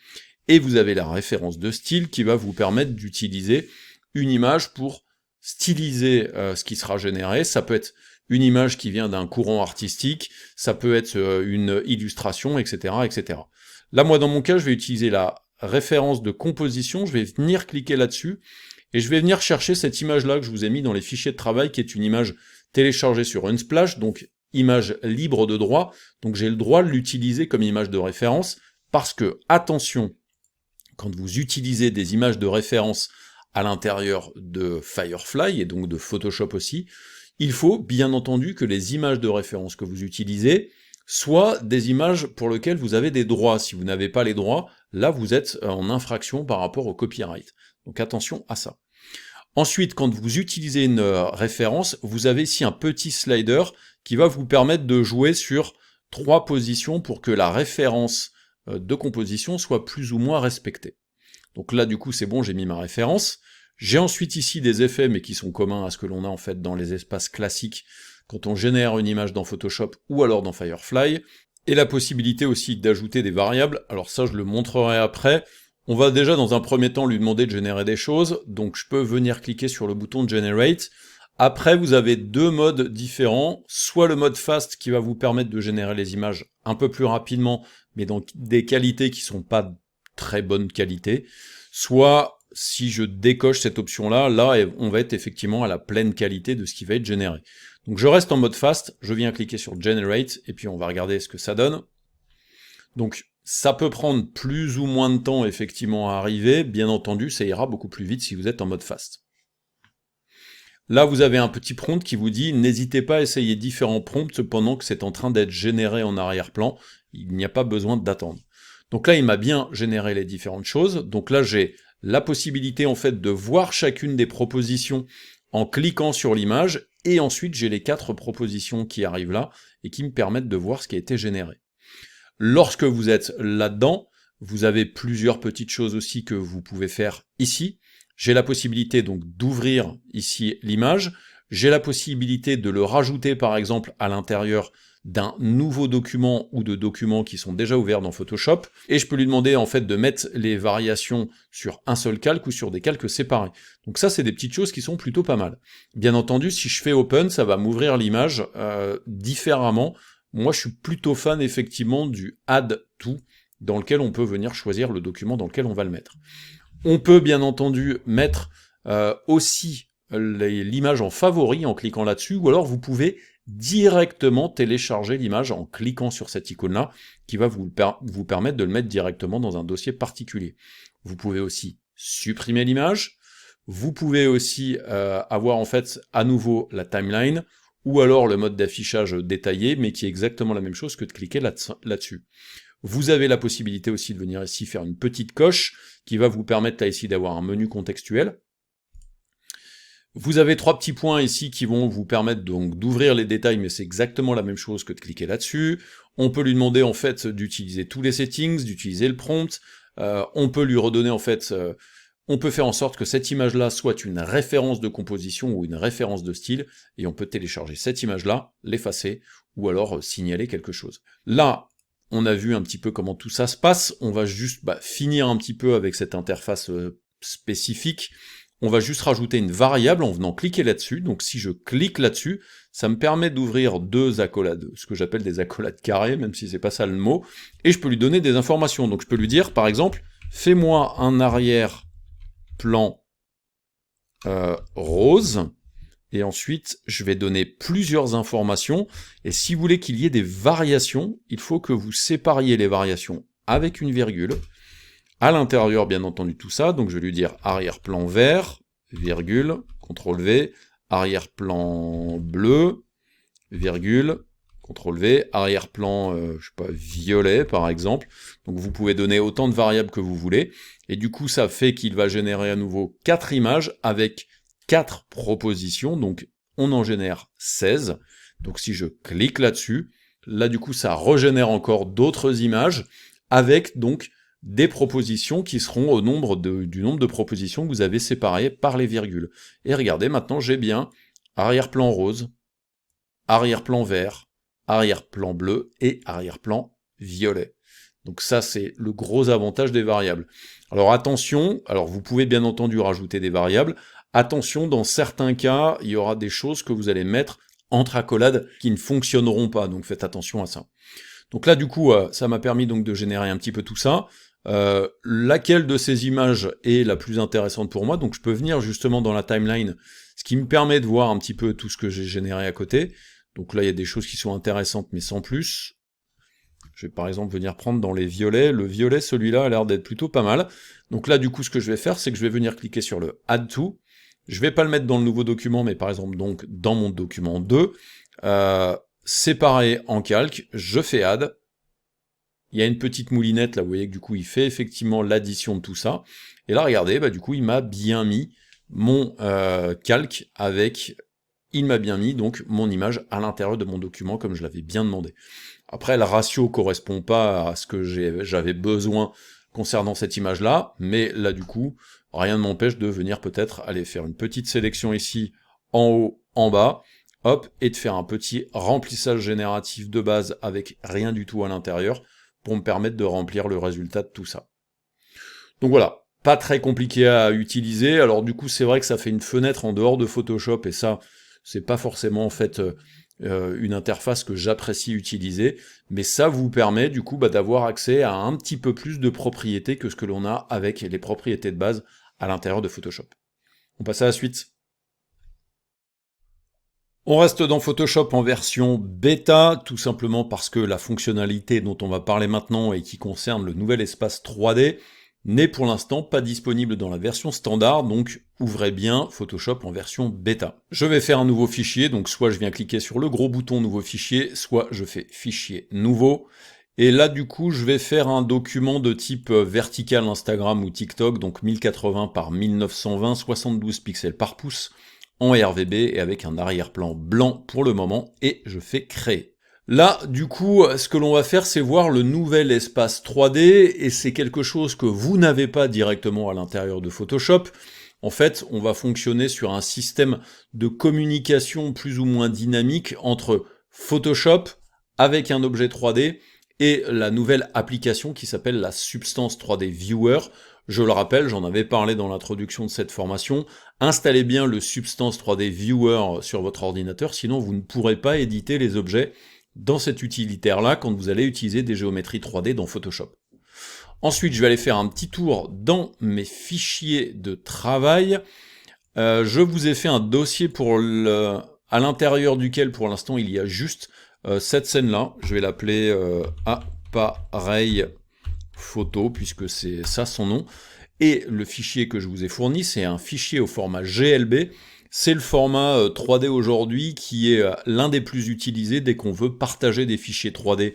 Et vous avez la référence de style qui va vous permettre d'utiliser une image pour styliser ce qui sera généré. Ça peut être une image qui vient d'un courant artistique, ça peut être une illustration, etc., etc. Là, moi, dans mon cas, je vais utiliser la référence de composition, je vais venir cliquer là-dessus, et je vais venir chercher cette image-là que je vous ai mis dans les fichiers de travail, qui est une image téléchargée sur Unsplash, donc image libre de droit, donc j'ai le droit de l'utiliser comme image de référence, parce que, attention, quand vous utilisez des images de référence à l'intérieur de Firefly, et donc de Photoshop aussi, il faut bien entendu que les images de référence que vous utilisez soient des images pour lesquelles vous avez des droits. Si vous n'avez pas les droits, là vous êtes en infraction par rapport au copyright. Donc attention à ça. Ensuite, quand vous utilisez une référence, vous avez ici un petit slider qui va vous permettre de jouer sur 3 positions pour que la référence de composition soit plus ou moins respectée. Donc là, du coup, c'est bon, j'ai mis ma référence. J'ai ensuite ici des effets, mais qui sont communs à ce que l'on a en fait dans les espaces classiques quand on génère une image dans Photoshop ou alors dans Firefly, et la possibilité aussi d'ajouter des variables. Alors ça, je le montrerai après. On va déjà dans un premier temps lui demander de générer des choses, donc je peux venir cliquer sur le bouton Generate. Après, vous avez 2 modes différents, soit le mode Fast qui va vous permettre de générer les images un peu plus rapidement, mais dans des qualités qui sont pas très bonne qualité, soit si je décoche cette option-là, là on va être effectivement à la pleine qualité de ce qui va être généré. Donc je reste en mode fast, je viens cliquer sur Generate, et puis on va regarder ce que ça donne. Donc ça peut prendre plus ou moins de temps effectivement à arriver, bien entendu ça ira beaucoup plus vite si vous êtes en mode fast. Là vous avez un petit prompt qui vous dit « N'hésitez pas à essayer différents prompts pendant que c'est en train d'être généré en arrière-plan, il n'y a pas besoin d'attendre ». Donc là, il m'a bien généré les différentes choses. Donc là, j'ai la possibilité en fait de voir chacune des propositions en cliquant sur l'image, et ensuite j'ai les 4 propositions qui arrivent là, et qui me permettent de voir ce qui a été généré. Lorsque vous êtes là-dedans, vous avez plusieurs petites choses aussi que vous pouvez faire ici. J'ai la possibilité donc d'ouvrir ici l'image, j'ai la possibilité de le rajouter par exemple à l'intérieur d'un nouveau document ou de documents qui sont déjà ouverts dans Photoshop, et je peux lui demander en fait de mettre les variations sur un seul calque ou sur des calques séparés. Donc ça c'est des petites choses qui sont plutôt pas mal. Bien entendu, si je fais Open, ça va m'ouvrir l'image différemment. Moi je suis plutôt fan effectivement du Add To, dans lequel on peut venir choisir le document dans lequel on va le mettre. On peut bien entendu mettre aussi l'image en favori en cliquant là-dessus, ou alors vous pouvez directement télécharger l'image en cliquant sur cette icône-là, qui va vous permettre de le mettre directement dans un dossier particulier. Vous pouvez aussi supprimer l'image, vous pouvez aussi avoir en fait à nouveau la timeline, ou alors le mode d'affichage détaillé, mais qui est exactement la même chose que de cliquer là-dessus. Vous avez la possibilité aussi de venir ici faire une petite coche, qui va vous permettre là ici d'avoir un menu contextuel. Vous avez 3 petits points ici qui vont vous permettre donc d'ouvrir les détails, mais c'est exactement la même chose que de cliquer là-dessus. On peut lui demander en fait d'utiliser tous les settings, d'utiliser le prompt. On peut lui redonner en fait, on peut faire en sorte que cette image-là soit une référence de composition ou une référence de style, et on peut télécharger cette image-là, l'effacer, ou alors signaler quelque chose. Là, on a vu un petit peu comment tout ça se passe. On va juste finir un petit peu avec cette interface spécifique. On va juste rajouter une variable en venant cliquer là-dessus. Donc si je clique là-dessus, ça me permet d'ouvrir 2 accolades, ce que j'appelle des accolades carrées, même si c'est pas ça le mot, et je peux lui donner des informations. Donc je peux lui dire, par exemple, fais-moi un arrière-plan rose, et ensuite je vais donner plusieurs informations, et si vous voulez qu'il y ait des variations, il faut que vous sépariez les variations avec une virgule. À l'intérieur, bien entendu, tout ça, donc je vais lui dire arrière-plan vert, virgule, CTRL V, arrière-plan bleu, virgule, CTRL V, arrière-plan, je sais pas, violet, par exemple. Donc vous pouvez donner autant de variables que vous voulez, et du coup, ça fait qu'il va générer à nouveau 4 images avec 4 propositions, donc on en génère 16. Donc si je clique là-dessus, là du coup, ça régénère encore d'autres images, avec donc des propositions qui seront au nombre du nombre de propositions que vous avez séparées par les virgules. Et regardez, maintenant j'ai bien arrière-plan rose, arrière-plan vert, arrière-plan bleu et arrière-plan violet. Donc ça, c'est le gros avantage des variables. Alors attention, alors vous pouvez bien entendu rajouter des variables. Attention, dans certains cas, il y aura des choses que vous allez mettre entre accolades qui ne fonctionneront pas, donc faites attention à ça. Donc là, du coup, ça m'a permis donc de générer un petit peu tout ça. Laquelle de ces images est la plus intéressante pour moi? Donc je peux venir justement dans la timeline, ce qui me permet de voir un petit peu tout ce que j'ai généré à côté. Donc là, il y a des choses qui sont intéressantes, mais sans plus. Je vais par exemple venir prendre dans les violets. Le violet, celui-là, a l'air d'être plutôt pas mal. Donc là, du coup, ce que je vais faire, c'est que je vais venir cliquer sur le Add to. Je vais pas le mettre dans le nouveau document, mais par exemple donc dans mon document 2. Séparé en calque, je fais Add. Il y a une petite moulinette, là, vous voyez que du coup, il fait effectivement l'addition de tout ça. Et là, regardez, bah, du coup, il m'a bien mis mon calque avec... Il m'a bien mis donc mon image à l'intérieur de mon document, comme je l'avais bien demandé. Après, le ratio correspond pas à ce que j'avais besoin concernant cette image-là, mais là, du coup, rien ne m'empêche de venir peut-être aller faire une petite sélection ici, en haut, en bas, hop, et de faire un petit remplissage génératif de base avec rien du tout à l'intérieur, pour me permettre de remplir le résultat de tout ça. Donc voilà, pas très compliqué à utiliser, alors du coup c'est vrai que ça fait une fenêtre en dehors de Photoshop, et ça, c'est pas forcément en fait une interface que j'apprécie utiliser, mais ça vous permet du coup d'avoir accès à un petit peu plus de propriétés que ce que l'on a avec les propriétés de base à l'intérieur de Photoshop. On passe à la suite. On reste dans Photoshop en version bêta, tout simplement parce que la fonctionnalité dont on va parler maintenant et qui concerne le nouvel espace 3D n'est pour l'instant pas disponible dans la version standard, donc ouvrez bien Photoshop en version bêta. Je vais faire un nouveau fichier, donc soit je viens cliquer sur le gros bouton nouveau fichier, soit je fais fichier nouveau, et là du coup je vais faire un document de type vertical Instagram ou TikTok, donc 1080 par 1920, 72 pixels par pouce, en RVB et avec un arrière-plan blanc pour le moment, et je fais créer. Là, du coup, ce que l'on va faire, c'est voir le nouvel espace 3D, et c'est quelque chose que vous n'avez pas directement à l'intérieur de Photoshop. En fait, on va fonctionner sur un système de communication plus ou moins dynamique entre Photoshop avec un objet 3D et la nouvelle application qui s'appelle la Substance 3D Viewer. Je le rappelle, j'en avais parlé dans l'introduction de cette formation, installez bien le Substance 3D Viewer sur votre ordinateur, sinon vous ne pourrez pas éditer les objets dans cet utilitaire-là quand vous allez utiliser des géométries 3D dans Photoshop. Ensuite, je vais aller faire un petit tour dans mes fichiers de travail. Je vous ai fait un dossier à l'intérieur duquel, pour l'instant, il y a juste cette scène-là. Je vais l'appeler appareil photo, puisque c'est ça son nom. Et le fichier que je vous ai fourni, c'est un fichier au format GLB. C'est le format 3D aujourd'hui qui est l'un des plus utilisés dès qu'on veut partager des fichiers 3D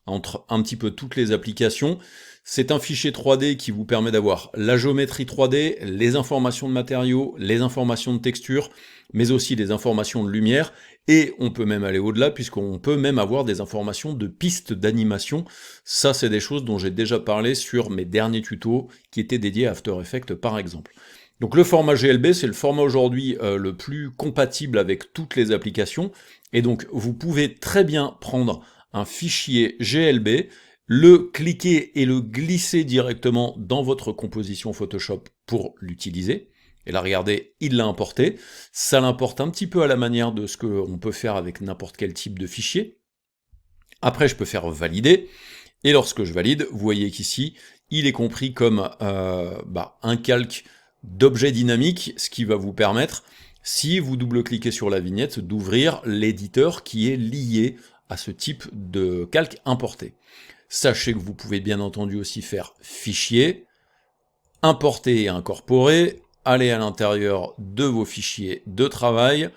entre un petit peu toutes les applications. C'est un fichier 3D qui vous permet d'avoir la géométrie 3D, les informations de matériaux, les informations de texture, mais aussi les informations de lumière, et on peut même aller au-delà puisqu'on peut même avoir des informations de pistes d'animation. Ça, c'est des choses dont j'ai déjà parlé sur mes derniers tutos qui étaient dédiés à After Effects par exemple. Donc le format GLB, c'est le format aujourd'hui le plus compatible avec toutes les applications, et donc vous pouvez très bien prendre un fichier GLB, le cliquer et le glisser directement dans votre composition Photoshop pour l'utiliser. Et là, regardez, il l'a importé. Ça l'importe un petit peu à la manière de ce qu'on peut faire avec n'importe quel type de fichier. Après, je peux faire valider. Et lorsque je valide, vous voyez qu'ici, il est compris comme un calque d'objet dynamique, ce qui va vous permettre, si vous double-cliquez sur la vignette, d'ouvrir l'éditeur qui est lié à ce type de calque importé. Sachez que vous pouvez bien entendu aussi faire fichier, importer et incorporer, aller à l'intérieur de vos fichiers de travail,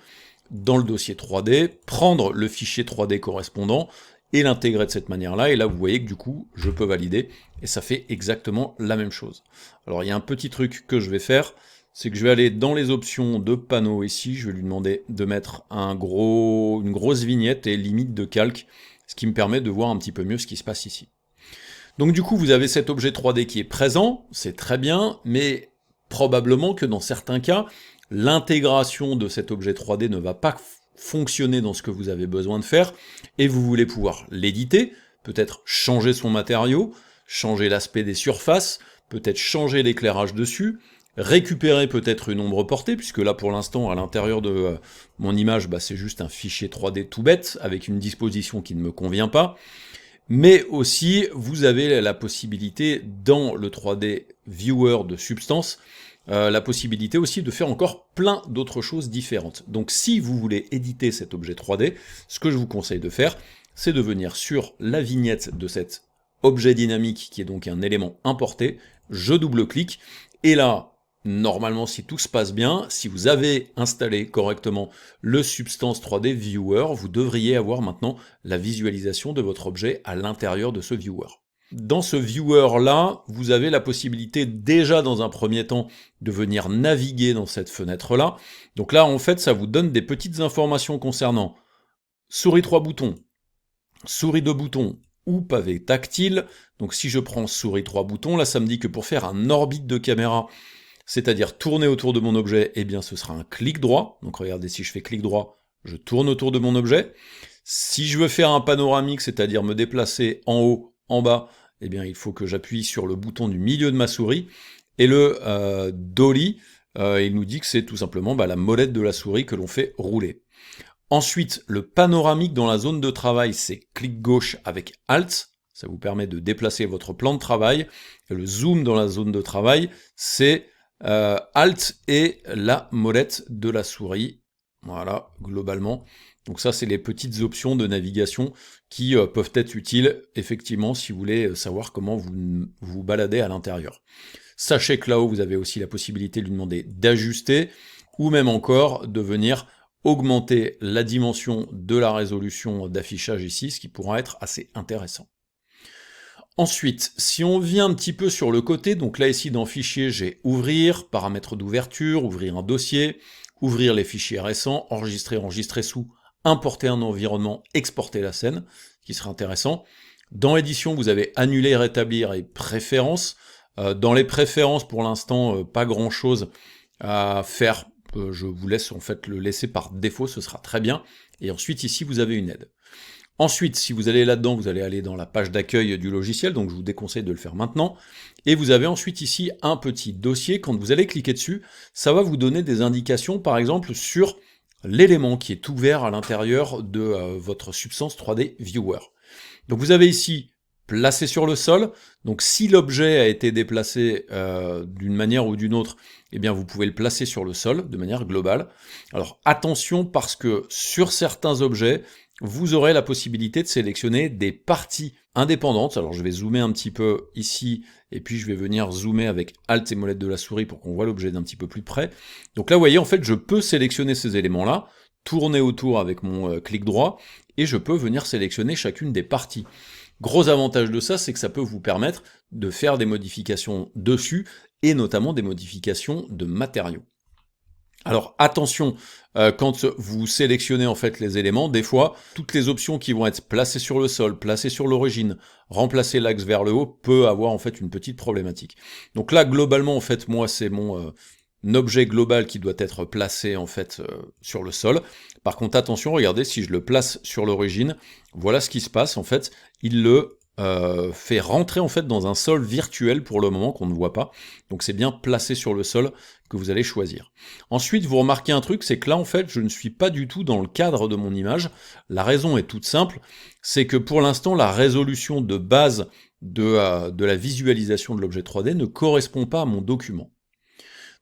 dans le dossier 3D, prendre le fichier 3D correspondant et l'intégrer de cette manière-là, et là vous voyez que du coup je peux valider, et ça fait exactement la même chose. Alors il y a un petit truc que je vais faire, c'est que je vais aller dans les options de panneau ici, je vais lui demander de mettre une grosse vignette et limite de calque, ce qui me permet de voir un petit peu mieux ce qui se passe ici. Donc du coup, vous avez cet objet 3D qui est présent, c'est très bien, mais probablement que dans certains cas, l'intégration de cet objet 3D ne va pas fonctionner dans ce que vous avez besoin de faire, et vous voulez pouvoir l'éditer, peut-être changer son matériau, changer l'aspect des surfaces, peut-être changer l'éclairage dessus, récupérer peut-être une ombre portée, puisque là pour l'instant à l'intérieur de mon image, c'est juste un fichier 3D tout bête, avec une disposition qui ne me convient pas, mais aussi vous avez la possibilité dans le 3D Viewer de Substance, la possibilité aussi de faire encore plein d'autres choses différentes. Donc si vous voulez éditer cet objet 3D, ce que je vous conseille de faire, c'est de venir sur la vignette de cet objet dynamique, qui est donc un élément importé, je double-clique, et là, normalement, si tout se passe bien, si vous avez installé correctement le Substance 3D Viewer, vous devriez avoir maintenant la visualisation de votre objet à l'intérieur de ce Viewer. Dans ce Viewer-là, vous avez la possibilité déjà dans un premier temps de venir naviguer dans cette fenêtre-là. Donc là, en fait, ça vous donne des petites informations concernant souris 3 boutons, souris 2 boutons, ou pavé tactile. Donc si je prends souris 3 boutons, là ça me dit que pour faire un orbite de caméra, c'est-à-dire tourner autour de mon objet, eh bien ce sera un clic droit. Donc regardez, si je fais clic droit, je tourne autour de mon objet. Si je veux faire un panoramique, c'est-à-dire me déplacer en haut, en bas, eh bien il faut que j'appuie sur le bouton du milieu de ma souris. Et le dolly, il nous dit que c'est tout simplement la molette de la souris que l'on fait rouler. Ensuite, le panoramique dans la zone de travail, c'est clic gauche avec Alt. Ça vous permet de déplacer votre plan de travail. Et le zoom dans la zone de travail, c'est Alt et la molette de la souris. Voilà, globalement. Donc ça, c'est les petites options de navigation qui peuvent être utiles, effectivement, si vous voulez savoir comment vous vous baladez à l'intérieur. Sachez que là-haut, vous avez aussi la possibilité de lui demander d'ajuster, ou même encore de venir augmenter la dimension de la résolution d'affichage ici, ce qui pourra être assez intéressant. Ensuite, si on vient un petit peu sur le côté, donc là ici dans Fichier, j'ai Ouvrir, paramètres d'ouverture, ouvrir un dossier, ouvrir les fichiers récents, enregistrer, enregistrer sous, importer un environnement, exporter la scène, ce qui serait intéressant. Dans Édition, vous avez Annuler, Rétablir et Préférences. Dans les préférences, pour l'instant, pas grand-chose à faire. Je vous laisse en fait le laisser par défaut, ce sera très bien. Et ensuite, ici, vous avez une aide. Ensuite, si vous allez là-dedans, vous allez aller dans la page d'accueil du logiciel, donc je vous déconseille de le faire maintenant. Et vous avez ensuite ici un petit dossier. Quand vous allez cliquer dessus, ça va vous donner des indications, par exemple, sur l'élément qui est ouvert à l'intérieur de votre Substance 3D Viewer. Donc vous avez ici placé sur le sol, donc si l'objet a été déplacé d'une manière ou d'une autre, eh bien vous pouvez le placer sur le sol de manière globale. Alors attention, parce que sur certains objets, vous aurez la possibilité de sélectionner des parties indépendantes. Alors je vais zoomer un petit peu ici, et puis je vais venir zoomer avec Alt et molette de la souris pour qu'on voit l'objet d'un petit peu plus près. Donc là vous voyez, en fait je peux sélectionner ces éléments-là, tourner autour avec mon clic droit, et je peux venir sélectionner chacune des parties. Gros avantage de ça, c'est que ça peut vous permettre de faire des modifications dessus, et notamment des modifications de matériaux. Alors attention, quand vous sélectionnez en fait les éléments, des fois, toutes les options qui vont être placées sur le sol, placées sur l'origine, remplacer l'axe vers le haut, peut avoir en fait une petite problématique. Donc là, globalement, en fait, moi, c'est mon objet global qui doit être placé en fait sur le sol. Par contre, attention, regardez, si je le place sur l'origine, voilà ce qui se passe, en fait, il le fait rentrer en fait dans un sol virtuel pour le moment qu'on ne voit pas, donc c'est bien placé sur le sol que vous allez choisir. Ensuite, vous remarquez un truc, c'est que là en fait je ne suis pas du tout dans le cadre de mon image. La raison est toute simple, c'est que pour l'instant la résolution de base de la visualisation de l'objet 3D ne correspond pas à mon document.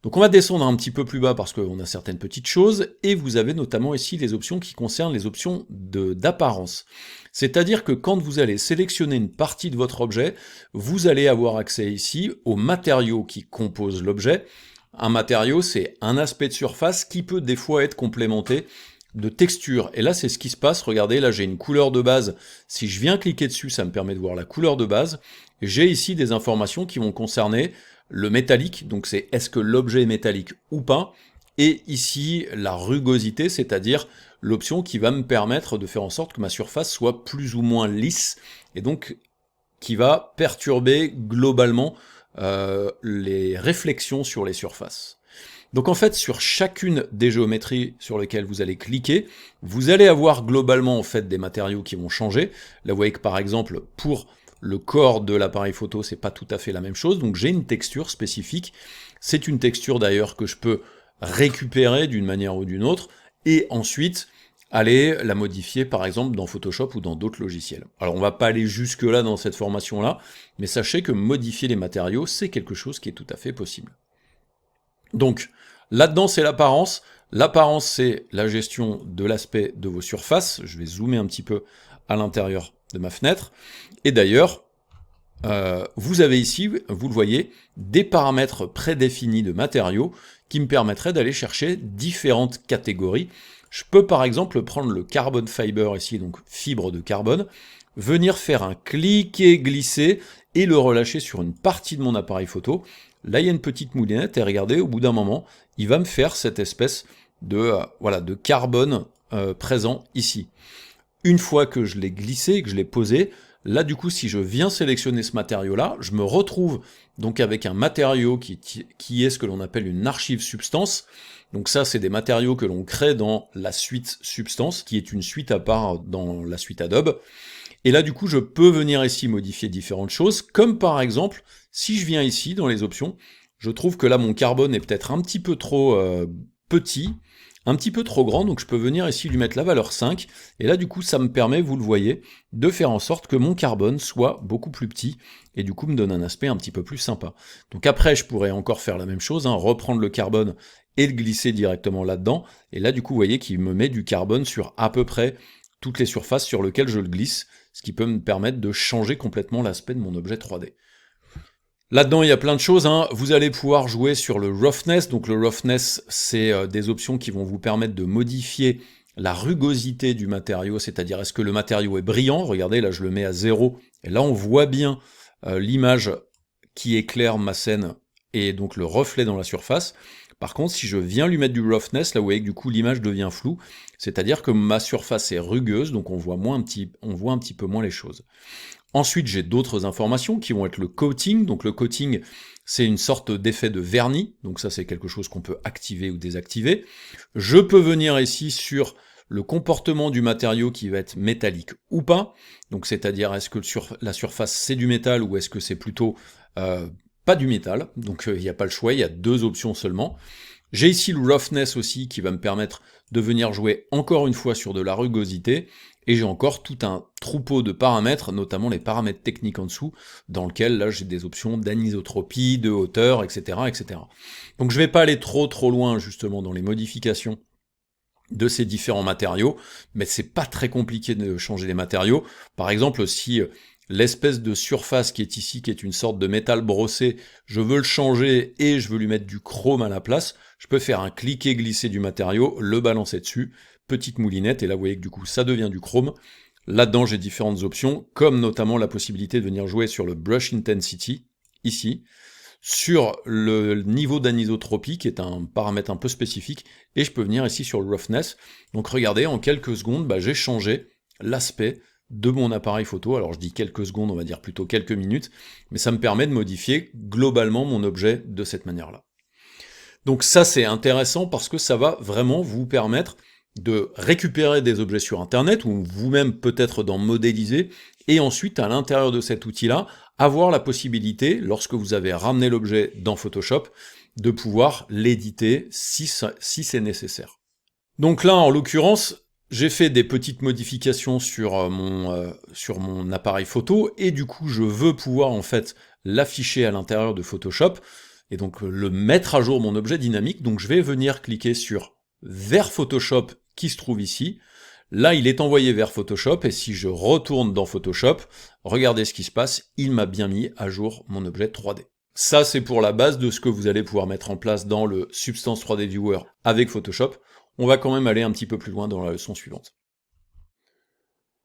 Donc on va descendre un petit peu plus bas parce qu'on a certaines petites choses, et vous avez notamment ici les options qui concernent les options d'apparence. C'est-à-dire que quand vous allez sélectionner une partie de votre objet, vous allez avoir accès ici aux matériaux qui composent l'objet. Un matériau, c'est un aspect de surface qui peut des fois être complémenté de texture. Et là, c'est ce qui se passe. Regardez, là j'ai une couleur de base. Si je viens cliquer dessus, ça me permet de voir la couleur de base. J'ai ici des informations qui vont concerner le métallique, donc c'est est-ce que l'objet est métallique ou pas, et ici la rugosité, c'est-à-dire l'option qui va me permettre de faire en sorte que ma surface soit plus ou moins lisse, et donc qui va perturber globalement les réflexions sur les surfaces. Donc en fait, sur chacune des géométries sur lesquelles vous allez cliquer, vous allez avoir globalement en fait des matériaux qui vont changer. Là, vous voyez que par exemple, pour le corps de l'appareil photo, c'est pas tout à fait la même chose. Donc j'ai une texture spécifique. C'est une texture d'ailleurs que je peux récupérer d'une manière ou d'une autre, et ensuite aller la modifier par exemple dans Photoshop ou dans d'autres logiciels. Alors on va pas aller jusque là dans cette formation là, mais sachez que modifier les matériaux, c'est quelque chose qui est tout à fait possible. Donc, là-dedans, c'est l'apparence. L'apparence, c'est la gestion de l'aspect de vos surfaces. Je vais zoomer un petit peu à l'intérieur de ma fenêtre. Et d'ailleurs, vous avez ici, vous le voyez, des paramètres prédéfinis de matériaux qui me permettraient d'aller chercher différentes catégories. Je peux par exemple prendre le carbon fiber ici, donc fibre de carbone, venir faire un cliquer-glisser et le relâcher sur une partie de mon appareil photo. Là, il y a une petite moulinette et regardez, au bout d'un moment, il va me faire cette espèce de, de carbone présent ici. Une fois que je l'ai glissé et que je l'ai posé, là, du coup, si je viens sélectionner ce matériau-là, je me retrouve donc avec un matériau qui est ce que l'on appelle une archive substance. Donc ça, c'est des matériaux que l'on crée dans la suite Substance, qui est une suite à part dans la suite Adobe. Et là, du coup, je peux venir ici modifier différentes choses, comme par exemple, si je viens ici dans les options, je trouve que là, mon carbone est peut-être un petit peu trop petit, un petit peu trop grand, donc je peux venir ici lui mettre la valeur 5, et là, du coup, ça me permet, vous le voyez, de faire en sorte que mon carbone soit beaucoup plus petit, et du coup, me donne un aspect un petit peu plus sympa. Donc après, je pourrais encore faire la même chose, reprendre le carbone et le glisser directement là-dedans, et là, du coup, vous voyez qu'il me met du carbone sur à peu près toutes les surfaces sur lesquelles je le glisse, ce qui peut me permettre de changer complètement l'aspect de mon objet 3D. Là-dedans, il y a plein de choses. Vous allez pouvoir jouer sur le roughness. Donc le roughness, c'est des options qui vont vous permettre de modifier la rugosité du matériau, c'est-à-dire est-ce que le matériau est brillant. Regardez, là je le mets à 0, et là on voit bien l'image qui éclaire ma scène et donc le reflet dans la surface. Par contre, si je viens lui mettre du roughness, là vous voyez que du coup l'image devient floue, c'est-à-dire que ma surface est rugueuse, donc on voit un petit peu moins les choses. Ensuite, j'ai d'autres informations qui vont être le coating. Donc le coating, c'est une sorte d'effet de vernis, donc ça c'est quelque chose qu'on peut activer ou désactiver. Je peux venir ici sur le comportement du matériau qui va être métallique ou pas, donc c'est-à-dire est-ce que la surface c'est du métal ou est-ce que c'est plutôt pas du métal, donc il n'y a pas le choix, il y a deux options seulement. J'ai ici le roughness aussi qui va me permettre de venir jouer encore une fois sur de la rugosité, et j'ai encore tout un troupeau de paramètres, notamment les paramètres techniques en dessous, dans lequel là j'ai des options d'anisotropie, de hauteur, etc., etc. Donc je vais pas aller trop loin justement dans les modifications de ces différents matériaux, mais c'est pas très compliqué de changer les matériaux. Par exemple, si l'espèce de surface qui est ici, qui est une sorte de métal brossé, je veux le changer et je veux lui mettre du chrome à la place, je peux faire un cliquer-glisser du matériau, le balancer dessus, petite moulinette, et là vous voyez que du coup ça devient du chrome. Là-dedans j'ai différentes options, comme notamment la possibilité de venir jouer sur le Brush Intensity, ici, sur le niveau d'anisotropie, qui est un paramètre un peu spécifique, et je peux venir ici sur le roughness. Donc regardez, en quelques secondes, j'ai changé l'aspect de mon appareil photo. Alors je dis quelques secondes, on va dire plutôt quelques minutes, mais ça me permet de modifier globalement mon objet de cette manière-là. Donc ça c'est intéressant parce que ça va vraiment vous permettre de récupérer des objets sur internet, ou vous-même peut-être d'en modéliser, et ensuite à l'intérieur de cet outil-là, avoir la possibilité, lorsque vous avez ramené l'objet dans Photoshop, de pouvoir l'éditer si c'est nécessaire. Donc là, en l'occurrence, j'ai fait des petites modifications sur mon appareil photo, et du coup je veux pouvoir en fait l'afficher à l'intérieur de Photoshop, et donc le mettre à jour mon objet dynamique. Donc je vais venir cliquer sur vers Photoshop qui se trouve ici. Là, il est envoyé vers Photoshop, et si je retourne dans Photoshop, regardez ce qui se passe, il m'a bien mis à jour mon objet 3D. Ça, c'est pour la base de ce que vous allez pouvoir mettre en place dans le Substance 3D Viewer avec Photoshop. On va quand même aller un petit peu plus loin dans la leçon suivante.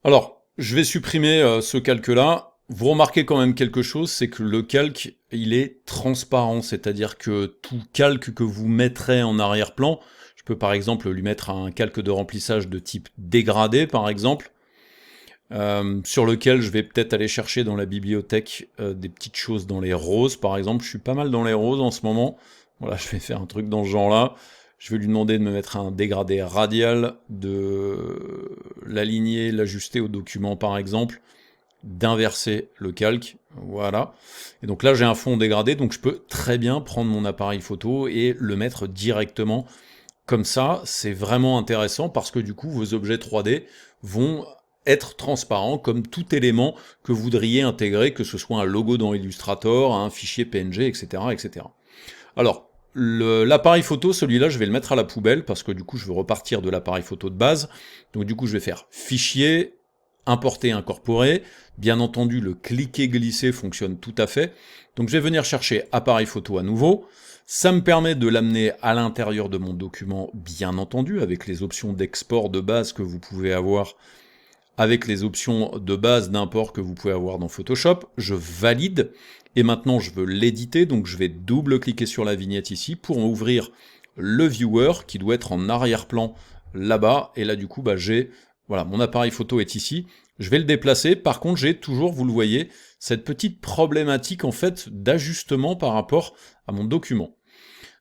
Alors, je vais supprimer ce calque-là. Vous remarquez quand même quelque chose, c'est que le calque, il est transparent, c'est-à-dire que tout calque que vous mettrez en arrière-plan, je peux par exemple lui mettre un calque de remplissage de type dégradé, par exemple, sur lequel je vais peut-être aller chercher dans la bibliothèque des petites choses dans les roses, par exemple. Je suis pas mal dans les roses en ce moment. Voilà, je vais faire un truc dans ce genre-là. Je vais lui demander de me mettre un dégradé radial, de l'aligner, l'ajuster au document, par exemple, d'inverser le calque, voilà. Et donc là, j'ai un fond dégradé, donc je peux très bien prendre mon appareil photo et le mettre directement comme ça. C'est vraiment intéressant parce que du coup, vos objets 3D vont être transparents comme tout élément que vous voudriez intégrer, que ce soit un logo dans Illustrator, un fichier PNG, etc., etc. Alors, l'appareil photo, celui-là, je vais le mettre à la poubelle parce que du coup, je veux repartir de l'appareil photo de base. Donc du coup, je vais faire fichier, importer, incorporer. Bien entendu, le cliquer-glisser fonctionne tout à fait. Donc je vais venir chercher appareil photo à nouveau. Ça me permet de l'amener à l'intérieur de mon document, bien entendu, avec les options d'export de base que vous pouvez avoir, avec les options de base d'import que vous pouvez avoir dans Photoshop. Je valide, et maintenant je veux l'éditer, donc je vais double-cliquer sur la vignette ici pour ouvrir le viewer, qui doit être en arrière-plan là-bas, et là du coup, j'ai, voilà, mon appareil photo est ici. Je vais le déplacer, par contre j'ai toujours, vous le voyez, cette petite problématique en fait d'ajustement par rapport à mon document.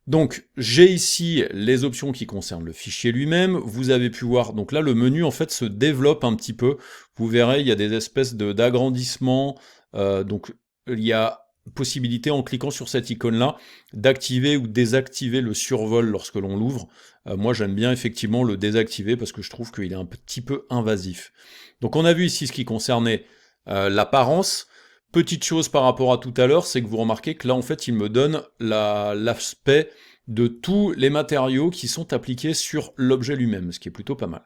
Donc j'ai ici les options qui concernent le fichier lui-même, vous avez pu voir, donc là le menu en fait se développe un petit peu, vous verrez il y a des espèces d'agrandissements, donc il y a possibilité en cliquant sur cette icône là d'activer ou désactiver le survol lorsque l'on l'ouvre. Moi j'aime bien effectivement le désactiver parce que je trouve qu'il est un petit peu invasif. Donc on a vu ici ce qui concernait l'apparence. Petite chose par rapport à tout à l'heure, c'est que vous remarquez que là en fait il me donne l'aspect de tous les matériaux qui sont appliqués sur l'objet lui-même, ce qui est plutôt pas mal.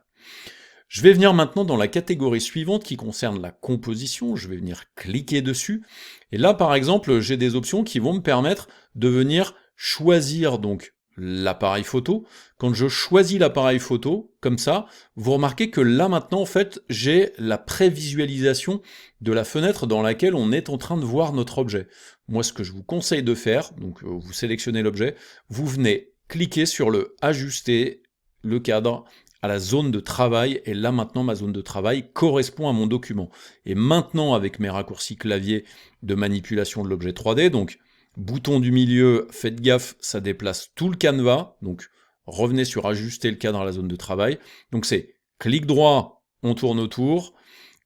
Je vais venir maintenant dans la catégorie suivante qui concerne la composition, je vais venir cliquer dessus, et là par exemple j'ai des options qui vont me permettre de venir choisir donc l'appareil photo. Quand je choisis l'appareil photo, comme ça, vous remarquez que là maintenant en fait j'ai la prévisualisation de la fenêtre dans laquelle on est en train de voir notre objet. Moi ce que je vous conseille de faire, donc vous sélectionnez l'objet, vous venez cliquer sur le ajuster le cadre à la zone de travail, et là maintenant ma zone de travail correspond à mon document. Et maintenant avec mes raccourcis clavier de manipulation de l'objet 3D, donc bouton du milieu, faites gaffe, ça déplace tout le canevas, donc revenez sur ajuster le cadre à la zone de travail, donc c'est clic droit, on tourne autour,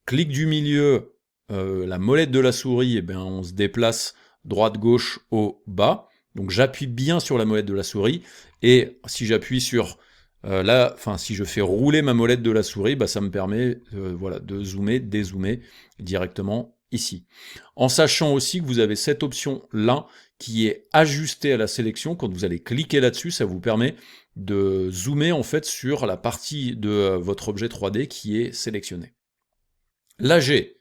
clic du milieu, la molette de la souris, et on se déplace droite-gauche au bas, donc j'appuie bien sur la molette de la souris, et si j'appuie sur là, si je fais rouler ma molette de la souris, ça me permet voilà, de zoomer, dézoomer directement ici. En sachant aussi que vous avez cette option-là qui est ajustée à la sélection. Quand vous allez cliquer là-dessus, ça vous permet de zoomer en fait sur la partie de votre objet 3D qui est sélectionné. Là, j'ai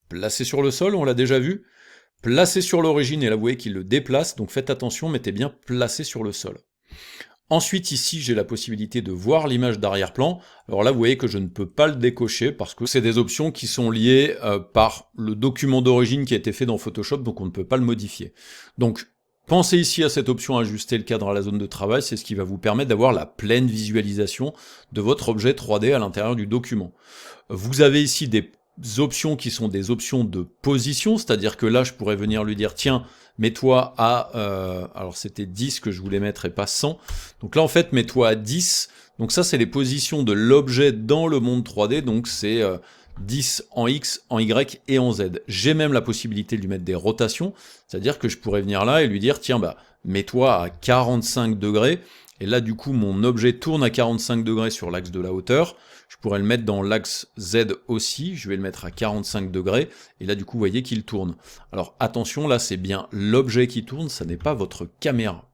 placé sur le sol, on l'a déjà vu, placé sur l'origine, et là vous voyez qu'il le déplace, donc faites attention, mettez bien placé sur le sol. Ensuite ici j'ai la possibilité de voir l'image d'arrière-plan, alors là vous voyez que je ne peux pas le décocher parce que c'est des options qui sont liées par le document d'origine qui a été fait dans Photoshop, donc on ne peut pas le modifier. Donc pensez ici à cette option ajuster le cadre à la zone de travail, c'est ce qui va vous permettre d'avoir la pleine visualisation de votre objet 3D à l'intérieur du document. Vous avez ici des options qui sont des options de position, c'est-à-dire que là je pourrais venir lui dire tiens, mets-toi à, alors c'était 10 que je voulais mettre et pas 100, donc là en fait mets-toi à 10, donc ça c'est les positions de l'objet dans le monde 3D, donc c'est 10 en X, en Y et en Z. J'ai même la possibilité de lui mettre des rotations, c'est-à-dire que je pourrais venir là et lui dire tiens mets-toi à 45 degrés, et là du coup mon objet tourne à 45 degrés sur l'axe de la hauteur. Je pourrais le mettre dans l'axe Z aussi, je vais le mettre à 45 degrés, et là du coup vous voyez qu'il tourne. Alors attention, là c'est bien l'objet qui tourne, ça n'est pas votre caméra.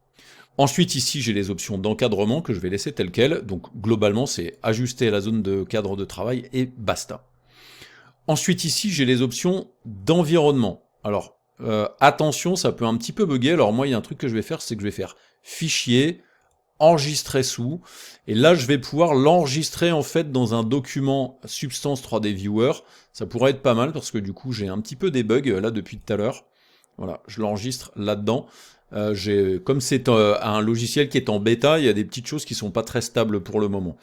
Ensuite ici j'ai les options d'encadrement que je vais laisser telles quelles, donc globalement c'est ajuster la zone de cadre de travail et basta. Ensuite ici j'ai les options d'environnement. Alors attention, ça peut un petit peu bugger, alors moi il y a un truc que je vais faire, c'est que je vais faire fichier, enregistrer sous, et là je vais pouvoir l'enregistrer en fait dans un document Substance 3D Viewer. Ça pourrait être pas mal parce que du coup j'ai un petit peu des bugs là depuis tout à l'heure. Voilà, je l'enregistre là-dedans. Comme c'est un logiciel qui est en bêta, il y a des petites choses qui sont pas très stables pour le moment.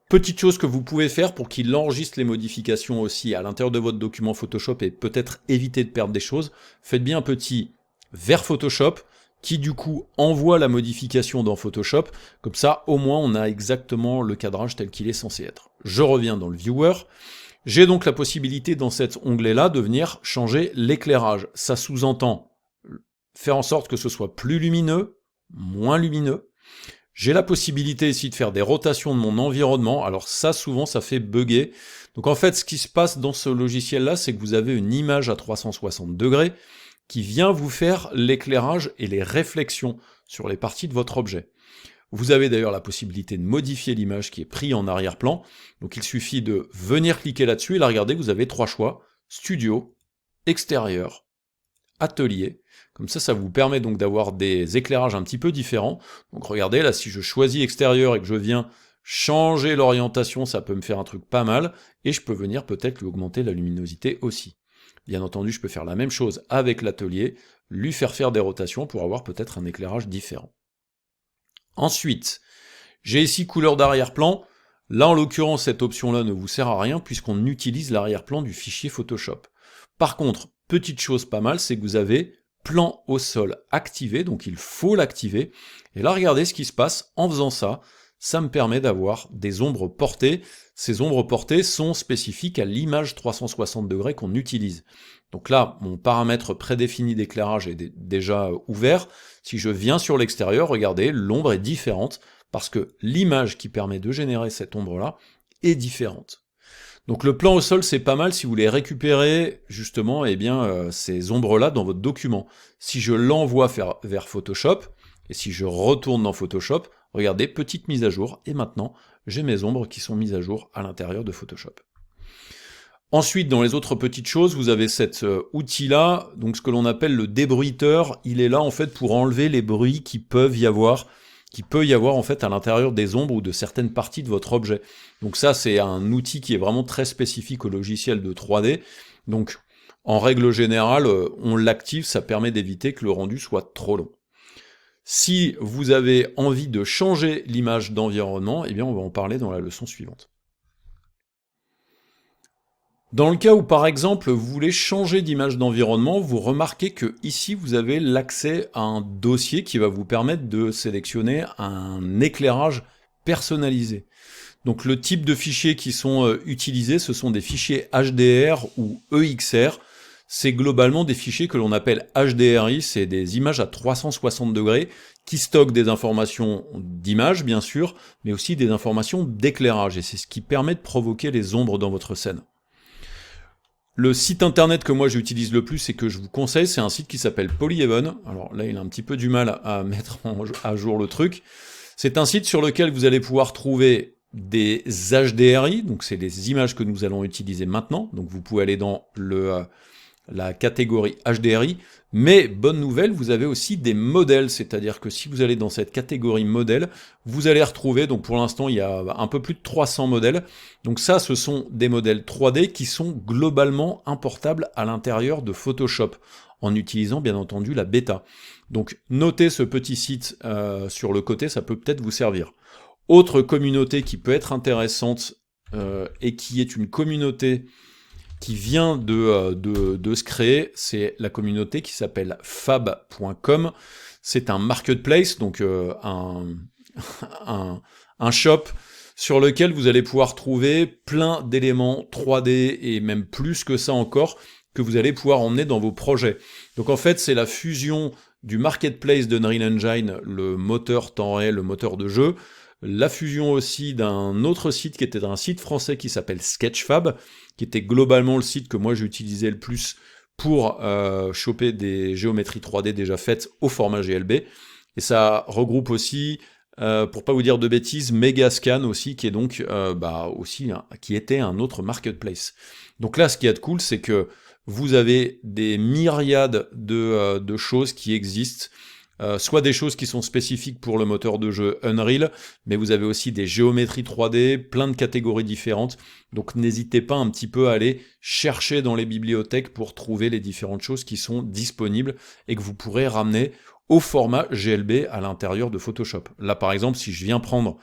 Petite chose que vous pouvez faire pour qu'il enregistre les modifications aussi à l'intérieur de votre document Photoshop et peut-être éviter de perdre des choses, faites bien un petit vers Photoshop qui du coup envoie la modification dans Photoshop, comme ça au moins on a exactement le cadrage tel qu'il est censé être. Je reviens dans le Viewer, j'ai donc la possibilité dans cet onglet-là de venir changer l'éclairage. Ça sous-entend faire en sorte que ce soit plus lumineux, moins lumineux. J'ai la possibilité ici de faire des rotations de mon environnement, alors ça souvent ça fait bugger. Donc en fait ce qui se passe dans ce logiciel-là, c'est que vous avez une image à 360 degrés qui vient vous faire l'éclairage et les réflexions sur les parties de votre objet. Vous avez d'ailleurs la possibilité de modifier l'image qui est prise en arrière-plan, donc il suffit de venir cliquer là-dessus et là regardez, vous avez 3 choix, studio, extérieur, atelier. Comme ça vous permet donc d'avoir des éclairages un petit peu différents. Donc regardez, là, si je choisis extérieur et que je viens changer l'orientation, ça peut me faire un truc pas mal, et je peux venir peut-être lui augmenter la luminosité aussi. Bien entendu, je peux faire la même chose avec l'atelier, lui faire des rotations pour avoir peut-être un éclairage différent. Ensuite, j'ai ici couleur d'arrière-plan. Là, en l'occurrence, cette option-là ne vous sert à rien puisqu'on utilise l'arrière-plan du fichier Photoshop. Par contre, petite chose pas mal, c'est que vous avez plan au sol activé, donc il faut l'activer. Et là, regardez ce qui se passe en faisant ça. Ça me permet d'avoir des ombres portées. Ces ombres portées sont spécifiques à l'image 360 degrés qu'on utilise. Donc là, mon paramètre prédéfini d'éclairage est déjà ouvert. Si je viens sur l'extérieur, regardez, l'ombre est différente parce que l'image qui permet de générer cette ombre-là est différente. Donc le plan au sol, c'est pas mal si vous voulez récupérer justement ces ombres-là dans votre document. Si je l'envoie vers Photoshop, et si je retourne dans Photoshop, regardez, petite mise à jour, et maintenant, j'ai mes ombres qui sont mises à jour à l'intérieur de Photoshop. Ensuite, dans les autres petites choses, vous avez cet outil-là, donc ce que l'on appelle le débruiteur. Il est là en fait pour enlever les bruits qui peut y avoir en fait à l'intérieur des ombres ou de certaines parties de votre objet. Donc ça, c'est un outil qui est vraiment très spécifique au logiciel de 3D. Donc, en règle générale, on l'active, ça permet d'éviter que le rendu soit trop long. Si vous avez envie de changer l'image d'environnement, eh bien on va en parler dans la leçon suivante. Dans le cas où par exemple vous voulez changer d'image d'environnement, vous remarquez que ici vous avez l'accès à un dossier qui va vous permettre de sélectionner un éclairage personnalisé. Donc le type de fichiers qui sont utilisés, ce sont des fichiers HDR ou EXR. C'est globalement des fichiers que l'on appelle HDRI, c'est des images à 360 degrés qui stockent des informations d'image bien sûr, mais aussi des informations d'éclairage, et c'est ce qui permet de provoquer les ombres dans votre scène. Le site internet que moi j'utilise le plus et que je vous conseille, c'est un site qui s'appelle Polyhaven. Alors là, il a un petit peu du mal à mettre à jour le truc. C'est un site sur lequel vous allez pouvoir trouver des HDRI, donc c'est les images que nous allons utiliser maintenant. Donc vous pouvez aller dans la catégorie HDRI, mais bonne nouvelle, vous avez aussi des modèles, c'est-à-dire que si vous allez dans cette catégorie modèle, vous allez retrouver, donc pour l'instant il y a un peu plus de 300 modèles, donc ça ce sont des modèles 3D qui sont globalement importables à l'intérieur de Photoshop, en utilisant bien entendu la bêta. Donc notez ce petit site sur le côté, ça peut peut-être vous servir. Autre communauté qui peut être intéressante, et qui est une communauté qui vient de se créer, c'est la communauté qui s'appelle fab.com. C'est un marketplace, donc un shop sur lequel vous allez pouvoir trouver plein d'éléments 3D et même plus que ça encore que vous allez pouvoir emmener dans vos projets. Donc en fait, c'est la fusion du marketplace de Unreal Engine, le moteur temps réel, le moteur de jeu, la fusion aussi d'un autre site qui était un site français qui s'appelle Sketchfab, qui était globalement le site que moi j'utilisais le plus pour choper des géométries 3D déjà faites au format GLB. Et ça regroupe aussi, pour pas vous dire de bêtises, Megascan aussi, qui est donc qui était un autre marketplace. Donc là, ce qu'il y a de cool, c'est que vous avez des myriades de choses qui existent. Soit des choses qui sont spécifiques pour le moteur de jeu Unreal, mais vous avez aussi des géométries 3D, plein de catégories différentes, donc n'hésitez pas un petit peu à aller chercher dans les bibliothèques pour trouver les différentes choses qui sont disponibles et que vous pourrez ramener au format GLB à l'intérieur de Photoshop. Là par exemple, si je viens prendre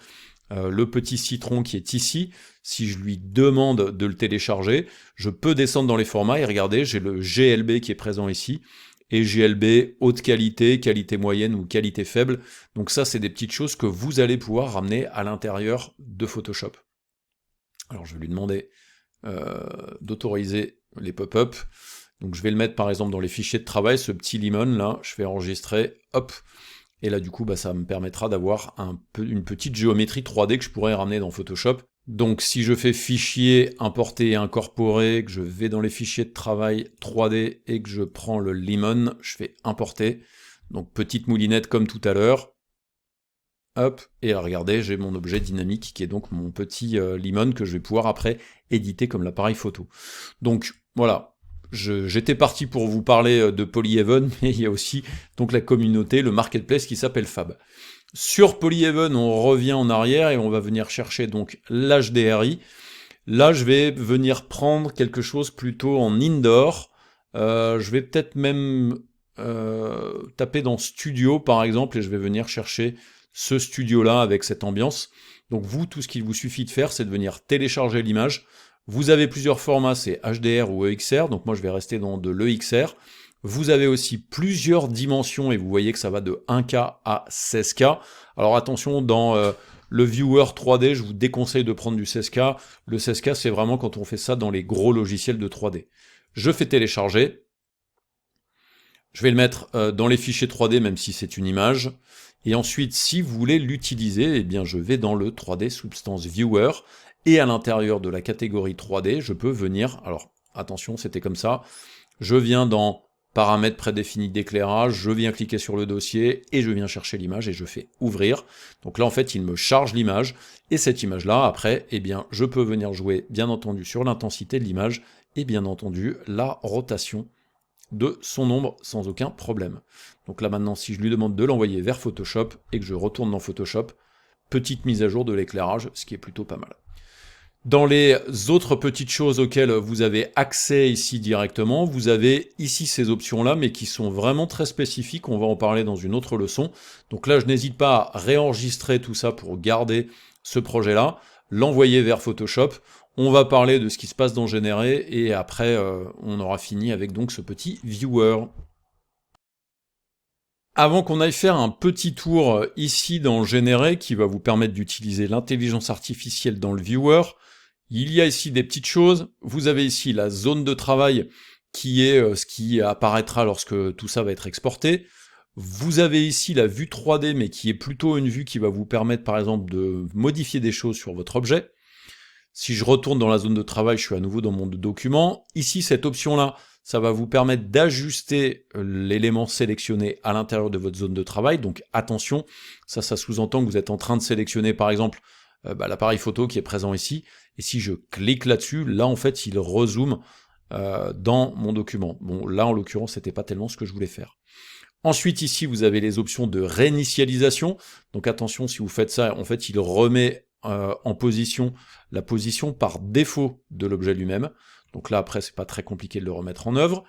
le petit citron qui est ici, si je lui demande de le télécharger, je peux descendre dans les formats et regardez, j'ai le GLB qui est présent ici, et GLB haute qualité, qualité moyenne ou qualité faible. Donc ça, c'est des petites choses que vous allez pouvoir ramener à l'intérieur de Photoshop. Alors je vais lui demander d'autoriser les pop-up. Donc je vais le mettre par exemple dans les fichiers de travail, ce petit limon là, je fais enregistrer, hop, et là du coup ça me permettra d'avoir une petite géométrie 3D que je pourrais ramener dans Photoshop. Donc si je fais fichier, importer et incorporer, que je vais dans les fichiers de travail 3D et que je prends le limon, je fais importer, donc petite moulinette comme tout à l'heure, hop, et regardez, j'ai mon objet dynamique qui est donc mon petit limon que je vais pouvoir après éditer comme l'appareil photo. Donc voilà, j'étais parti pour vous parler de Polyhaven, mais il y a aussi donc la communauté, le marketplace qui s'appelle Fab. Sur Polyhaven, on revient en arrière et on va venir chercher donc l'HDRI. Là, je vais venir prendre quelque chose plutôt en indoor. Je vais peut-être même taper dans Studio par exemple et je vais venir chercher ce studio-là avec cette ambiance. Donc vous, tout ce qu'il vous suffit de faire, c'est de venir télécharger l'image. Vous avez plusieurs formats, c'est HDR ou EXR, donc moi je vais rester dans de l'EXR. Vous avez aussi plusieurs dimensions et vous voyez que ça va de 1K à 16K. Alors attention, dans le viewer 3D, je vous déconseille de prendre du 16K. Le 16K, c'est vraiment quand on fait ça dans les gros logiciels de 3D. Je fais télécharger. Je vais le mettre dans les fichiers 3D, même si c'est une image. Et ensuite, si vous voulez l'utiliser, eh bien je vais dans le 3D Substance Viewer. Et à l'intérieur de la catégorie 3D, je peux venir... Alors, attention, c'était comme ça. Je viens dans paramètres prédéfinis d'éclairage, je viens cliquer sur le dossier et je viens chercher l'image et je fais ouvrir. Donc là en fait il me charge l'image et cette image là après eh bien je peux venir jouer bien entendu sur l'intensité de l'image et bien entendu la rotation de son ombre sans aucun problème. Donc là maintenant si je lui demande de l'envoyer vers Photoshop et que je retourne dans Photoshop, petite mise à jour de l'éclairage, ce qui est plutôt pas mal. Dans les autres petites choses auxquelles vous avez accès ici directement, vous avez ici ces options-là, mais qui sont vraiment très spécifiques, on va en parler dans une autre leçon. Donc là, je n'hésite pas à réenregistrer tout ça pour garder ce projet-là, l'envoyer vers Photoshop. On va parler de ce qui se passe dans Générer, et après, on aura fini avec donc ce petit viewer. Avant qu'on aille faire un petit tour ici dans Générer, qui va vous permettre d'utiliser l'intelligence artificielle dans le viewer, il y a ici des petites choses. Vous avez ici la zone de travail qui est ce qui apparaîtra lorsque tout ça va être exporté. Vous avez ici la vue 3D, mais qui est plutôt une vue qui va vous permettre par exemple de modifier des choses sur votre objet. Si je retourne dans la zone de travail, je suis à nouveau dans mon document. Ici, cette option-là, ça va vous permettre d'ajuster l'élément sélectionné à l'intérieur de votre zone de travail. Donc attention, ça sous-entend que vous êtes en train de sélectionner par exemple l'appareil photo qui est présent ici. Et si je clique là-dessus, là en fait il rezoome dans mon document. Bon là en l'occurrence c'était pas tellement ce que je voulais faire. Ensuite ici vous avez les options de réinitialisation. Donc attention, si vous faites ça, en fait il remet en position la position par défaut de l'objet lui-même. Donc là après c'est pas très compliqué de le remettre en œuvre.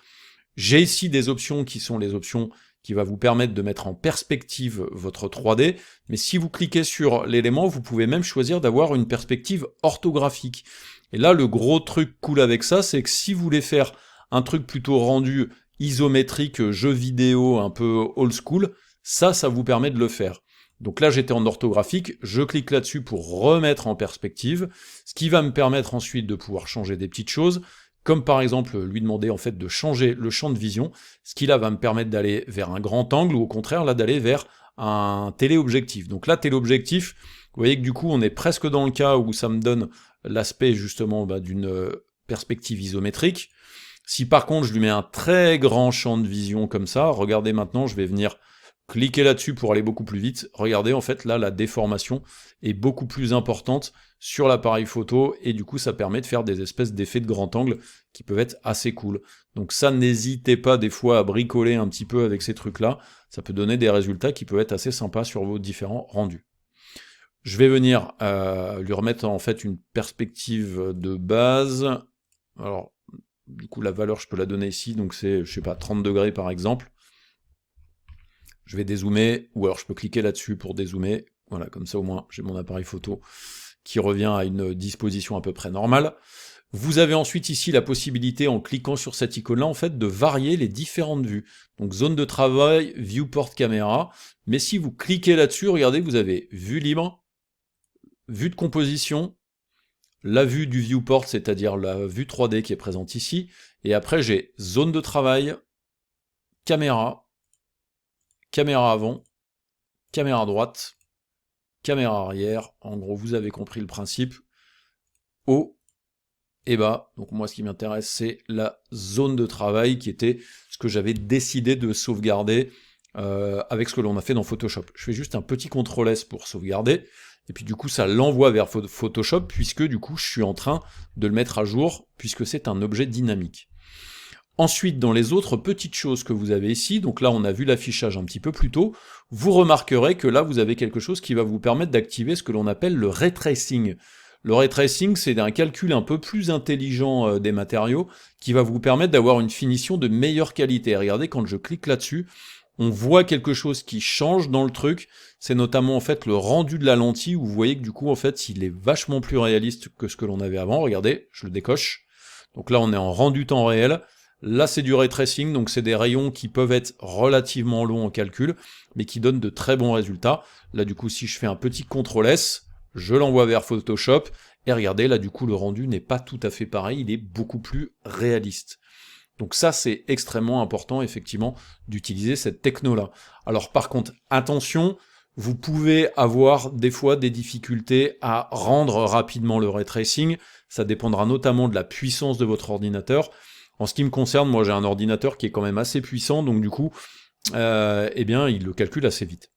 J'ai ici des options qui sont les options qui va vous permettre de mettre en perspective votre 3D, mais si vous cliquez sur l'élément, vous pouvez même choisir d'avoir une perspective orthographique. Et là, le gros truc cool avec ça, c'est que si vous voulez faire un truc plutôt rendu isométrique, jeu vidéo, un peu old school, ça vous permet de le faire. Donc là, j'étais en orthographique, je clique là-dessus pour remettre en perspective, ce qui va me permettre ensuite de pouvoir changer des petites choses, comme par exemple lui demander en fait de changer le champ de vision, ce qui là va me permettre d'aller vers un grand angle, ou au contraire là d'aller vers un téléobjectif. Donc là, téléobjectif, vous voyez que du coup on est presque dans le cas où ça me donne l'aspect justement d'une perspective isométrique. Si par contre je lui mets un très grand champ de vision comme ça, regardez maintenant, je vais venir cliquer là-dessus pour aller beaucoup plus vite. Regardez, en fait, là, la déformation est beaucoup plus importante sur l'appareil photo, et du coup, ça permet de faire des espèces d'effets de grand angle qui peuvent être assez cool. Donc ça, n'hésitez pas des fois à bricoler un petit peu avec ces trucs-là. Ça peut donner des résultats qui peuvent être assez sympas sur vos différents rendus. Je vais venir lui remettre, en fait, une perspective de base. Alors, du coup, la valeur, je peux la donner ici, donc c'est, je sais pas, 30 degrés par exemple. Je vais dézoomer, ou alors je peux cliquer là-dessus pour dézoomer, Voilà, comme ça au moins j'ai mon appareil photo qui revient à une disposition à peu près normale. Vous avez ensuite ici la possibilité, en cliquant sur cette icône-là, en fait, de varier les différentes vues. Donc zone de travail, viewport caméra. Mais si vous cliquez là-dessus, regardez, vous avez vue libre, vue de composition, la vue du viewport, c'est-à-dire la vue 3D qui est présente ici. Et après, j'ai zone de travail, caméra, caméra avant, caméra droite, caméra arrière. En gros, vous avez compris le principe. Haut et bas. Donc moi, ce qui m'intéresse, c'est la zone de travail qui était ce que j'avais décidé de sauvegarder avec ce que l'on a fait dans Photoshop. Je fais juste un petit CTRL S pour sauvegarder. Et puis du coup, ça l'envoie vers Photoshop, puisque du coup, je suis en train de le mettre à jour, puisque c'est un objet dynamique. Ensuite, dans les autres petites choses que vous avez ici, donc là, on a vu l'affichage un petit peu plus tôt, vous remarquerez que là, vous avez quelque chose qui va vous permettre d'activer ce que l'on appelle le ray tracing. Le ray tracing, c'est un calcul un peu plus intelligent des matériaux, qui va vous permettre d'avoir une finition de meilleure qualité. Regardez, quand je clique là-dessus, on voit quelque chose qui change dans le truc, c'est notamment en fait le rendu de la lentille, où vous voyez que du coup en fait il est vachement plus réaliste que ce que l'on avait avant. Regardez, je le décoche. Donc là on est en rendu temps réel, là c'est du ray tracing, donc c'est des rayons qui peuvent être relativement longs en calcul, mais qui donnent de très bons résultats. Là du coup si je fais un petit CTRL S, je l'envoie vers Photoshop, et regardez là du coup le rendu n'est pas tout à fait pareil, il est beaucoup plus réaliste. Donc ça, c'est extrêmement important, effectivement, d'utiliser cette techno-là. Alors par contre, attention, vous pouvez avoir des fois des difficultés à rendre rapidement le ray tracing. Ça dépendra notamment de la puissance de votre ordinateur. En ce qui me concerne, moi j'ai un ordinateur qui est quand même assez puissant, donc du coup, eh bien, il le calcule assez vite.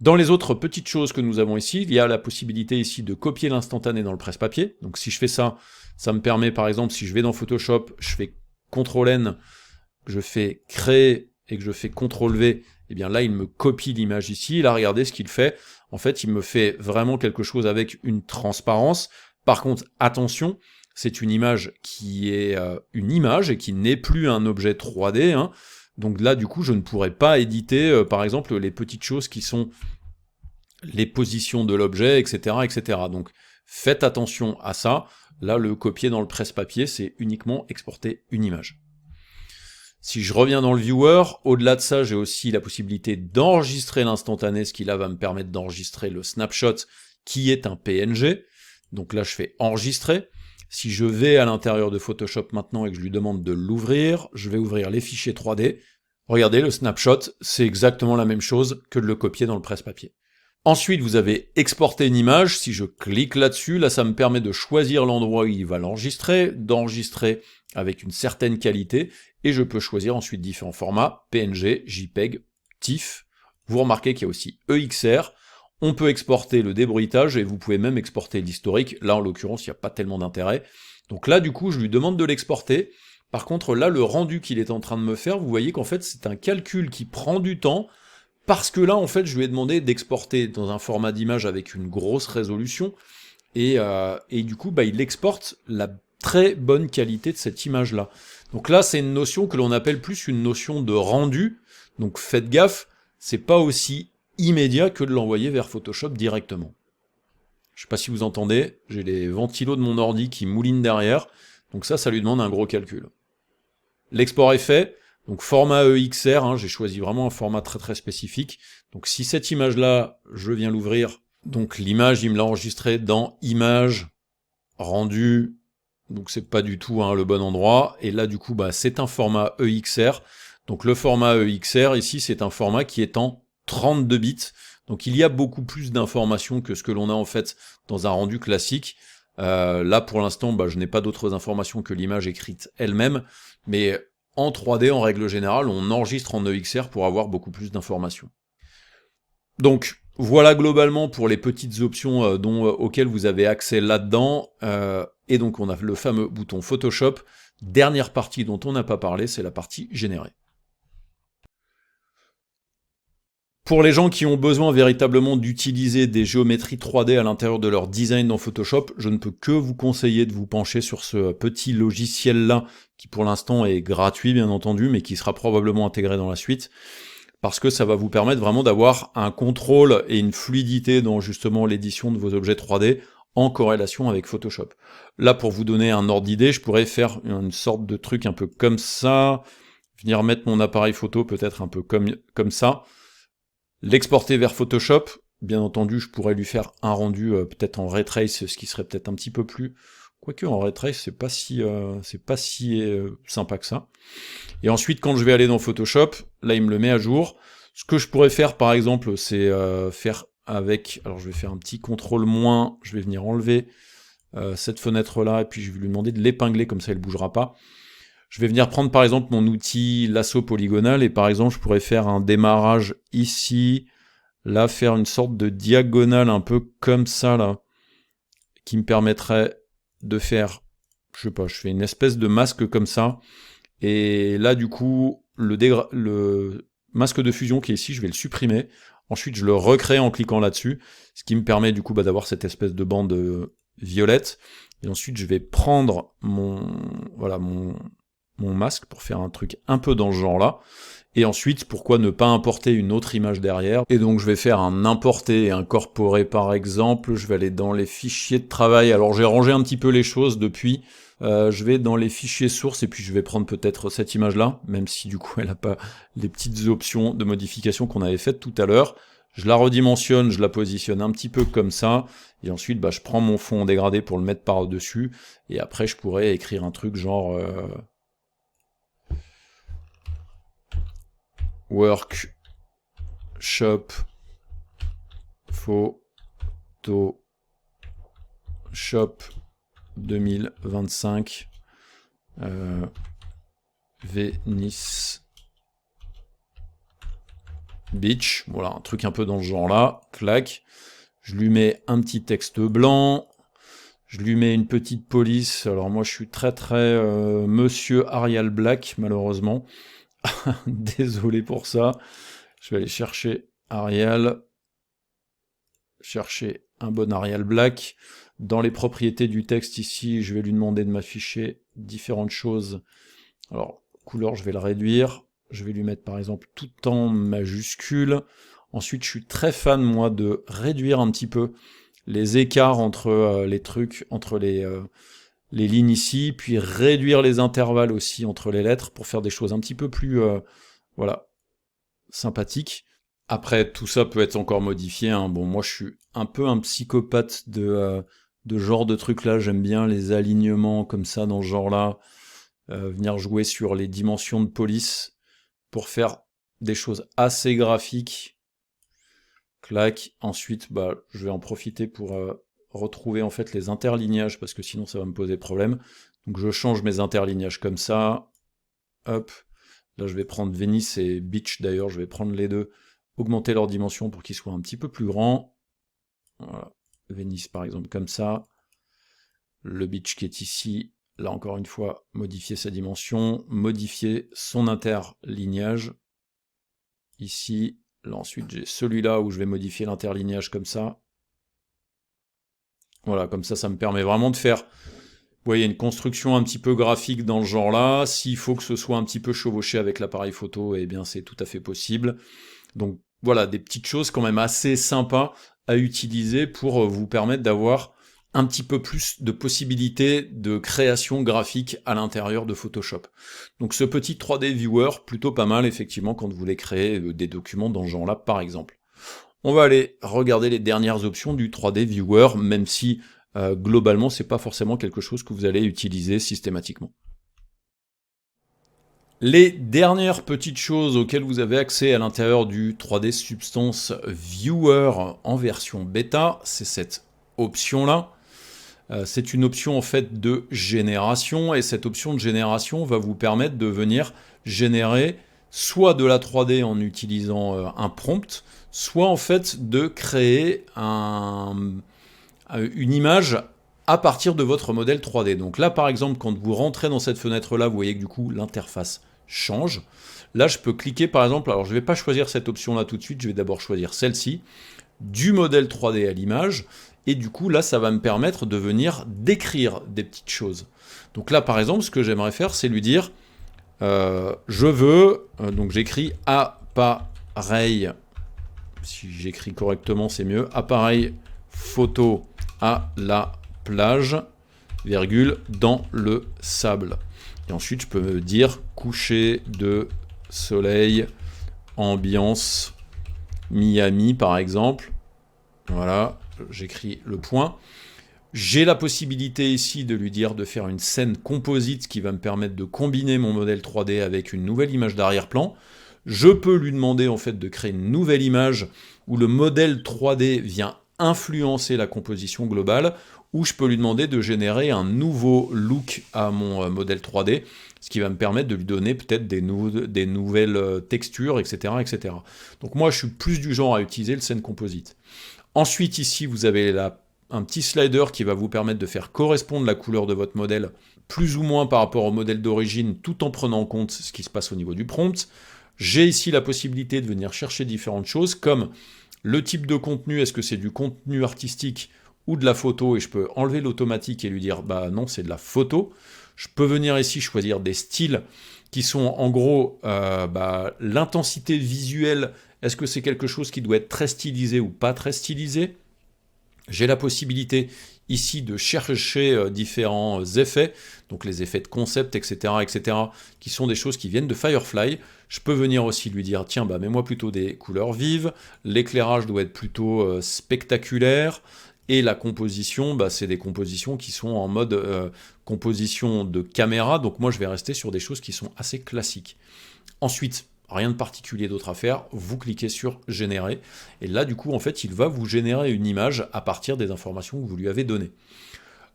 Dans les autres petites choses que nous avons ici, il y a la possibilité ici de copier l'instantané dans le presse-papier. Donc si je fais ça, ça me permet par exemple, si je vais dans Photoshop, je fais CTRL-N, que je fais créer et que je fais CTRL-V, et bien là il me copie l'image ici. Là regardez ce qu'il fait. En fait il me fait vraiment quelque chose avec une transparence. Par contre attention, c'est une image qui est une image et qui n'est plus un objet 3D. Hein. Donc là du coup je ne pourrais pas éditer par exemple les petites choses qui sont les positions de l'objet, etc., etc. Donc faites attention à ça. Là, le copier dans le presse-papier, c'est uniquement exporter une image. Si je reviens dans le viewer, au-delà de ça, j'ai aussi la possibilité d'enregistrer l'instantané, ce qui là va me permettre d'enregistrer le snapshot, qui est un PNG. Donc là, je fais enregistrer. Si je vais à l'intérieur de Photoshop maintenant et que je lui demande de l'ouvrir, je vais ouvrir les fichiers 3D. Regardez, le snapshot, c'est exactement la même chose que de le copier dans le presse-papier. Ensuite, vous avez exporté une image. Si je clique là-dessus, là, ça me permet de choisir l'endroit où il va l'enregistrer, d'enregistrer avec une certaine qualité, et je peux choisir ensuite différents formats, PNG, JPEG, TIFF. Vous remarquez qu'il y a aussi EXR. On peut exporter le débruitage, et vous pouvez même exporter l'historique. Là, en l'occurrence, il n'y a pas tellement d'intérêt. Donc là, du coup, je lui demande de l'exporter. Par contre, là, le rendu qu'il est en train de me faire, vous voyez qu'en fait, c'est un calcul qui prend du temps, parce que là, en fait, je lui ai demandé d'exporter dans un format d'image avec une grosse résolution, et du coup, bah, il exporte la très bonne qualité de cette image-là. Donc là, c'est une notion que l'on appelle plus une notion de rendu, donc faites gaffe, c'est pas aussi immédiat que de l'envoyer vers Photoshop directement. Je sais pas si vous entendez, j'ai les ventilos de mon ordi qui moulinent derrière, donc ça lui demande un gros calcul. L'export est fait. Donc format EXR, hein, j'ai choisi vraiment un format très très spécifique. Donc si cette image-là, je viens l'ouvrir, donc l'image, il me l'a enregistrée dans Image, Rendu, donc c'est pas du tout le bon endroit. Et là du coup, bah, c'est un format EXR. Donc le format EXR, ici, c'est un format qui est en 32 bits. Donc il y a beaucoup plus d'informations que ce que l'on a en fait dans un rendu classique. Là pour l'instant, bah, je n'ai pas d'autres informations que l'image écrite elle-même, mais en 3D, en règle générale, on enregistre en EXR pour avoir beaucoup plus d'informations. Donc, voilà globalement pour les petites options auxquelles vous avez accès là-dedans. Et donc, on a le fameux bouton Photoshop. Dernière partie dont on n'a pas parlé, c'est la partie générer. Pour les gens qui ont besoin véritablement d'utiliser des géométries 3D à l'intérieur de leur design dans Photoshop, je ne peux que vous conseiller de vous pencher sur ce petit logiciel-là, qui pour l'instant est gratuit bien entendu, mais qui sera probablement intégré dans la suite. parce que ça va vous permettre vraiment d'avoir un contrôle et une fluidité dans justement l'édition de vos objets 3D en corrélation avec Photoshop. Là, pour vous donner un ordre d'idée, je pourrais faire une sorte de truc un peu comme ça, venir mettre mon appareil photo peut-être un peu comme ça, l'exporter vers Photoshop. Bien entendu, je pourrais lui faire un rendu peut-être en ray trace, ce qui serait peut-être un petit peu plus... Quoique en ray trace, c'est pas si sympa que ça. Et ensuite, quand je vais aller dans Photoshop, là, il me le met à jour. Ce que je pourrais faire, par exemple, c'est faire avec... Alors, je vais faire un petit CTRL-, je vais venir enlever cette fenêtre-là, et puis je vais lui demander de l'épingler, comme ça, elle ne bougera pas. Je vais venir prendre, par exemple, mon outil lasso polygonal, et par exemple, je pourrais faire un démarrage ici, là, faire une sorte de diagonale un peu comme ça, là, qui me permettrait de faire, je sais pas, je fais une espèce de masque comme ça, et là, du coup, le masque de fusion qui est ici, je vais le supprimer. Ensuite, je le recrée en cliquant là-dessus, ce qui me permet du coup d'avoir cette espèce de bande violette. Et ensuite, je vais prendre mon masque pour faire un truc un peu dans ce genre-là. Et ensuite, pourquoi ne pas importer une autre image derrière? Et donc, je vais faire un importer et incorporer par exemple. Je vais aller dans les fichiers de travail. Alors, j'ai rangé un petit peu les choses depuis. Je vais dans les fichiers sources et puis je vais prendre peut-être cette image-là, même si du coup, elle n'a pas les petites options de modification qu'on avait faites tout à l'heure. Je la redimensionne, je la positionne un petit peu comme ça. Et ensuite, je prends mon fond en dégradé pour le mettre par-dessus. Et après, je pourrais écrire un truc genre... Workshop Photoshop 2025 Venice Beach. Voilà, un truc un peu dans ce genre-là. Clac. Je lui mets un petit texte blanc. Je lui mets une petite police. Alors moi, je suis très Monsieur Arial Black, malheureusement. Désolé pour ça. Je vais aller chercher Arial. Chercher un bon Arial Black. Dans les propriétés du texte ici, je vais lui demander de m'afficher différentes choses. Alors, couleur, je vais le réduire. Je vais lui mettre par exemple tout en majuscule. Ensuite, je suis très fan, moi, de réduire un petit peu les écarts entre les trucs, entre les lignes ici, puis réduire les intervalles aussi entre les lettres pour faire des choses un petit peu plus, sympathiques. Après, tout ça peut être encore modifié, hein. Bon, moi, je suis un peu un psychopathe de genre de trucs-là. J'aime bien les alignements comme ça, dans ce genre-là. Venir jouer sur les dimensions de police pour faire des choses assez graphiques. Clac. Ensuite, je vais en profiter pour retrouver en fait les interlignages, parce que sinon ça va me poser problème. Donc je change mes interlignages comme ça. Hop. Là, je vais prendre Venice et Beach, d'ailleurs, je vais prendre les deux. Augmenter leur dimension pour qu'ils soient un petit peu plus grands. Voilà. Venice, par exemple, comme ça. Le Beach qui est ici, là, encore une fois, modifier sa dimension, modifier son interlignage. Ici, là, ensuite, j'ai celui-là où je vais modifier l'interlignage comme ça. Voilà, comme ça me permet vraiment de faire, vous voyez, une construction un petit peu graphique dans ce genre-là. S'il faut que ce soit un petit peu chevauché avec l'appareil photo, eh bien, c'est tout à fait possible. Donc, voilà, des petites choses quand même assez sympas à utiliser pour vous permettre d'avoir un petit peu plus de possibilités de création graphique à l'intérieur de Photoshop. Donc ce petit 3D Viewer, plutôt pas mal effectivement quand vous voulez créer des documents dans ce genre-là par exemple. On va aller regarder les dernières options du 3D Viewer, même si globalement c'est pas forcément quelque chose que vous allez utiliser systématiquement. Les dernières petites choses auxquelles vous avez accès à l'intérieur du 3D Substance Viewer en version bêta, c'est cette option-là. C'est une option en fait de génération, et cette option de génération va vous permettre de venir générer soit de la 3D en utilisant un prompt, soit en fait de créer une image à partir de votre modèle 3D. Donc là par exemple, quand vous rentrez dans cette fenêtre-là, vous voyez que du coup l'interface change. Là je peux cliquer par exemple, alors je ne vais pas choisir cette option-là tout de suite, je vais d'abord choisir celle-ci, du modèle 3D à l'image. Et du coup, là, ça va me permettre de venir décrire des petites choses. Donc là, par exemple, ce que j'aimerais faire, c'est lui dire, je veux, donc j'écris appareil appareil, si j'écris correctement c'est mieux, appareil photo à la plage, virgule, dans le sable. Et ensuite je peux me dire coucher de soleil, ambiance Miami par exemple. Voilà, j'écris le point. J'ai la possibilité ici de lui dire de faire une scène composite qui va me permettre de combiner mon modèle 3D avec une nouvelle image d'arrière-plan. Je peux lui demander en fait de créer une nouvelle image où le modèle 3D vient influencer la composition globale, ou je peux lui demander de générer un nouveau look à mon modèle 3D, ce qui va me permettre de lui donner peut-être des nouvelles textures, etc., etc. Donc moi je suis plus du genre à utiliser le scène composite. Ensuite ici vous avez un petit slider qui va vous permettre de faire correspondre la couleur de votre modèle plus ou moins par rapport au modèle d'origine, tout en prenant en compte ce qui se passe au niveau du prompt. J'ai ici la possibilité de venir chercher différentes choses, comme le type de contenu, est-ce que c'est du contenu artistique ou de la photo, et je peux enlever l'automatique et lui dire, bah non, c'est de la photo. Je peux venir ici choisir des styles qui sont en gros l'intensité visuelle, est-ce que c'est quelque chose qui doit être très stylisé ou pas très stylisé. J'ai la possibilité ici de chercher différents effets, donc les effets de concept, etc., etc., qui sont des choses qui viennent de Firefly. Je peux venir aussi lui dire, tiens, bah, mets-moi plutôt des couleurs vives, l'éclairage doit être plutôt spectaculaire, et la composition, bah, c'est des compositions qui sont en mode composition de caméra, donc moi je vais rester sur des choses qui sont assez classiques. Ensuite, rien de particulier d'autre à faire, vous cliquez sur générer, et là du coup en fait il va vous générer une image à partir des informations que vous lui avez données.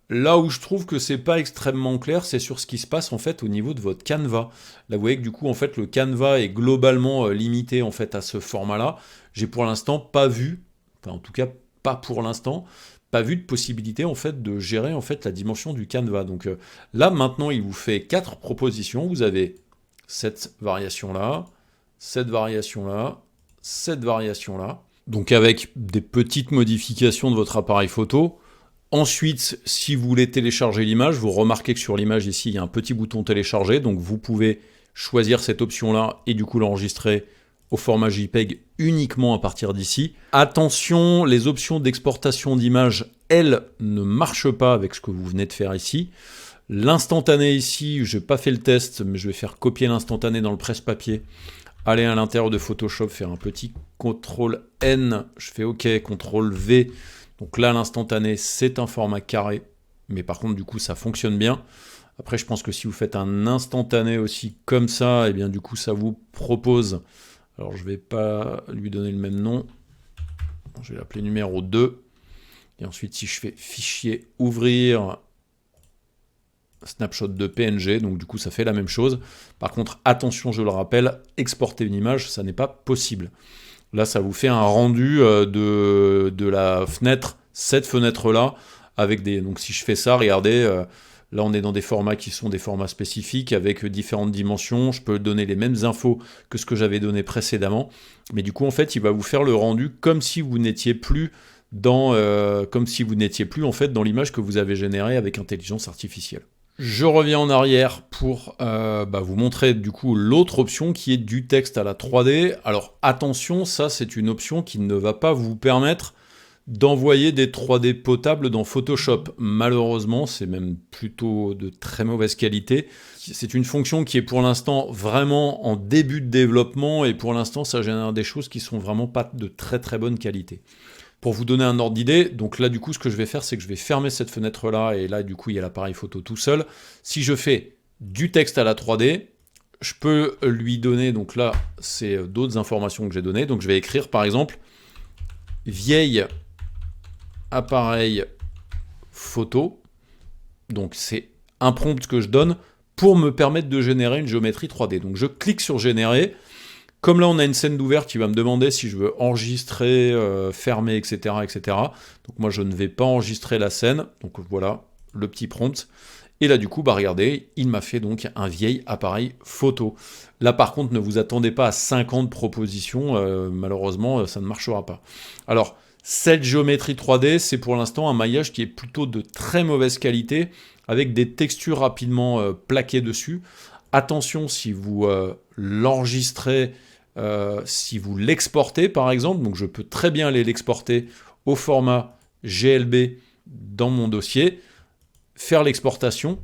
Là où je trouve que c'est pas extrêmement clair, c'est sur ce qui se passe en fait au niveau de votre canevas. Là vous voyez que du coup en fait le canevas est globalement limité en fait à ce format-là. J'ai pour l'instant pas vu, enfin en tout cas pas pour l'instant, pas vu de possibilité en fait de gérer en fait la dimension du canevas. Donc là maintenant il vous fait 4 propositions, vous avez cette variation-là, cette variation-là, cette variation-là. Donc avec des petites modifications de votre appareil photo. Ensuite, si vous voulez télécharger l'image, vous remarquez que sur l'image ici, il y a un petit bouton télécharger. Donc vous pouvez choisir cette option-là et du coup l'enregistrer au format JPEG uniquement à partir d'ici. Attention, les options d'exportation d'image, elles, ne marchent pas avec ce que vous venez de faire ici. L'instantané ici, je n'ai pas fait le test, mais je vais faire copier l'instantané dans le presse-papier. Aller à l'intérieur de Photoshop, faire un petit CTRL-N, je fais OK, CTRL-V. Donc là, l'instantané, c'est un format carré. Mais par contre, du coup, ça fonctionne bien. Après, je pense que si vous faites un instantané aussi comme ça, et bien du coup, ça vous propose... Alors, je ne vais pas lui donner le même nom. Je vais l'appeler numéro 2. Et ensuite, si je fais fichier, ouvrir... snapshot de PNG, donc du coup ça fait la même chose. Par contre, attention, je le rappelle, exporter une image, ça n'est pas possible. Là, ça vous fait un rendu de la fenêtre, cette fenêtre-là, avec des... Donc si je fais ça, regardez, là on est dans des formats qui sont des formats spécifiques, avec différentes dimensions, je peux donner les mêmes infos que ce que j'avais donné précédemment, mais du coup, en fait, il va vous faire le rendu comme si vous n'étiez plus en fait dans l'image que vous avez générée avec intelligence artificielle. Je reviens en arrière pour vous montrer du coup l'autre option qui est du texte à la 3D. Alors attention, ça c'est une option qui ne va pas vous permettre d'envoyer des 3D potables dans Photoshop. Malheureusement, c'est même plutôt de très mauvaise qualité. C'est une fonction qui est pour l'instant vraiment en début de développement et pour l'instant ça génère des choses qui sont vraiment pas de très très bonne qualité. Pour vous donner un ordre d'idée, donc là du coup ce que je vais faire c'est que je vais fermer cette fenêtre là et là du coup il y a l'appareil photo tout seul. Si je fais du texte à la 3D, je peux lui donner, donc là c'est d'autres informations que j'ai données, donc je vais écrire par exemple vieille appareil photo, donc c'est un prompt que je donne pour me permettre de générer une géométrie 3D. Donc je clique sur générer. Comme là, on a une scène d'ouverte, il va me demander si je veux enregistrer, fermer, etc., etc. Donc moi, je ne vais pas enregistrer la scène. Donc voilà, le petit prompt. Et là, du coup, regardez, il m'a fait donc un vieil appareil photo. Là, par contre, ne vous attendez pas à 50 propositions. Malheureusement, ça ne marchera pas. Alors, cette géométrie 3D, c'est pour l'instant un maillage qui est plutôt de très mauvaise qualité, avec des textures rapidement plaquées dessus. Attention, si vous l'enregistrez si vous l'exportez par exemple, donc je peux très bien aller l'exporter au format GLB dans mon dossier, faire l'exportation.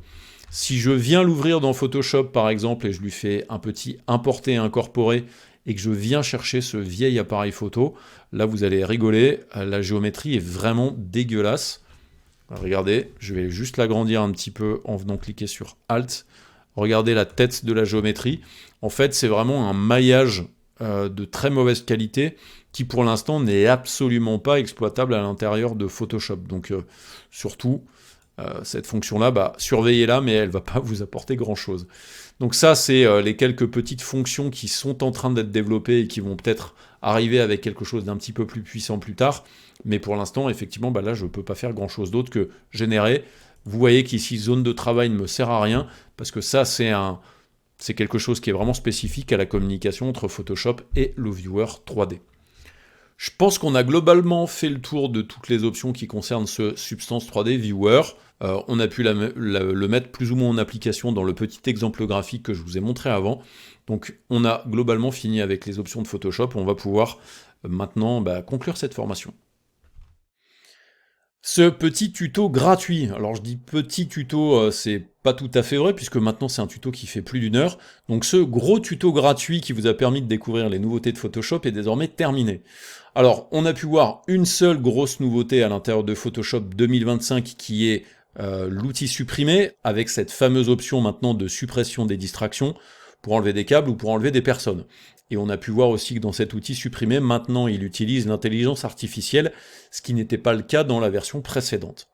Si je viens l'ouvrir dans Photoshop par exemple et je lui fais un petit importer et incorporer et que je viens chercher ce vieil appareil photo, là vous allez rigoler, la géométrie est vraiment dégueulasse. Alors, regardez, je vais juste l'agrandir un petit peu en venant cliquer sur Alt. Regardez la tête de la géométrie. En fait, c'est vraiment un maillage de très mauvaise qualité qui pour l'instant n'est absolument pas exploitable à l'intérieur de Photoshop. Donc surtout, cette fonction-là, surveillez-la, mais elle ne va pas vous apporter grand-chose. Donc ça, c'est les quelques petites fonctions qui sont en train d'être développées et qui vont peut-être arriver avec quelque chose d'un petit peu plus puissant plus tard. Mais pour l'instant, effectivement, là, je ne peux pas faire grand-chose d'autre que générer. Vous voyez qu'ici, zone de travail ne me sert à rien, parce que ça, c'est quelque chose qui est vraiment spécifique à la communication entre Photoshop et le viewer 3D. Je pense qu'on a globalement fait le tour de toutes les options qui concernent ce Substance 3D Viewer. On a pu le mettre plus ou moins en application dans le petit exemple graphique que je vous ai montré avant. Donc on a globalement fini avec les options de Photoshop. On va pouvoir maintenant conclure cette formation. Ce petit tuto gratuit, alors je dis petit tuto, c'est pas tout à fait vrai, puisque maintenant c'est un tuto qui fait plus d'1 heure, donc ce gros tuto gratuit qui vous a permis de découvrir les nouveautés de Photoshop est désormais terminé. Alors, on a pu voir une seule grosse nouveauté à l'intérieur de Photoshop 2025 qui est l'outil supprimé, avec cette fameuse option maintenant de suppression des distractions, pour enlever des câbles ou pour enlever des personnes. Et on a pu voir aussi que dans cet outil supprimé, maintenant il utilise l'intelligence artificielle, ce qui n'était pas le cas dans la version précédente.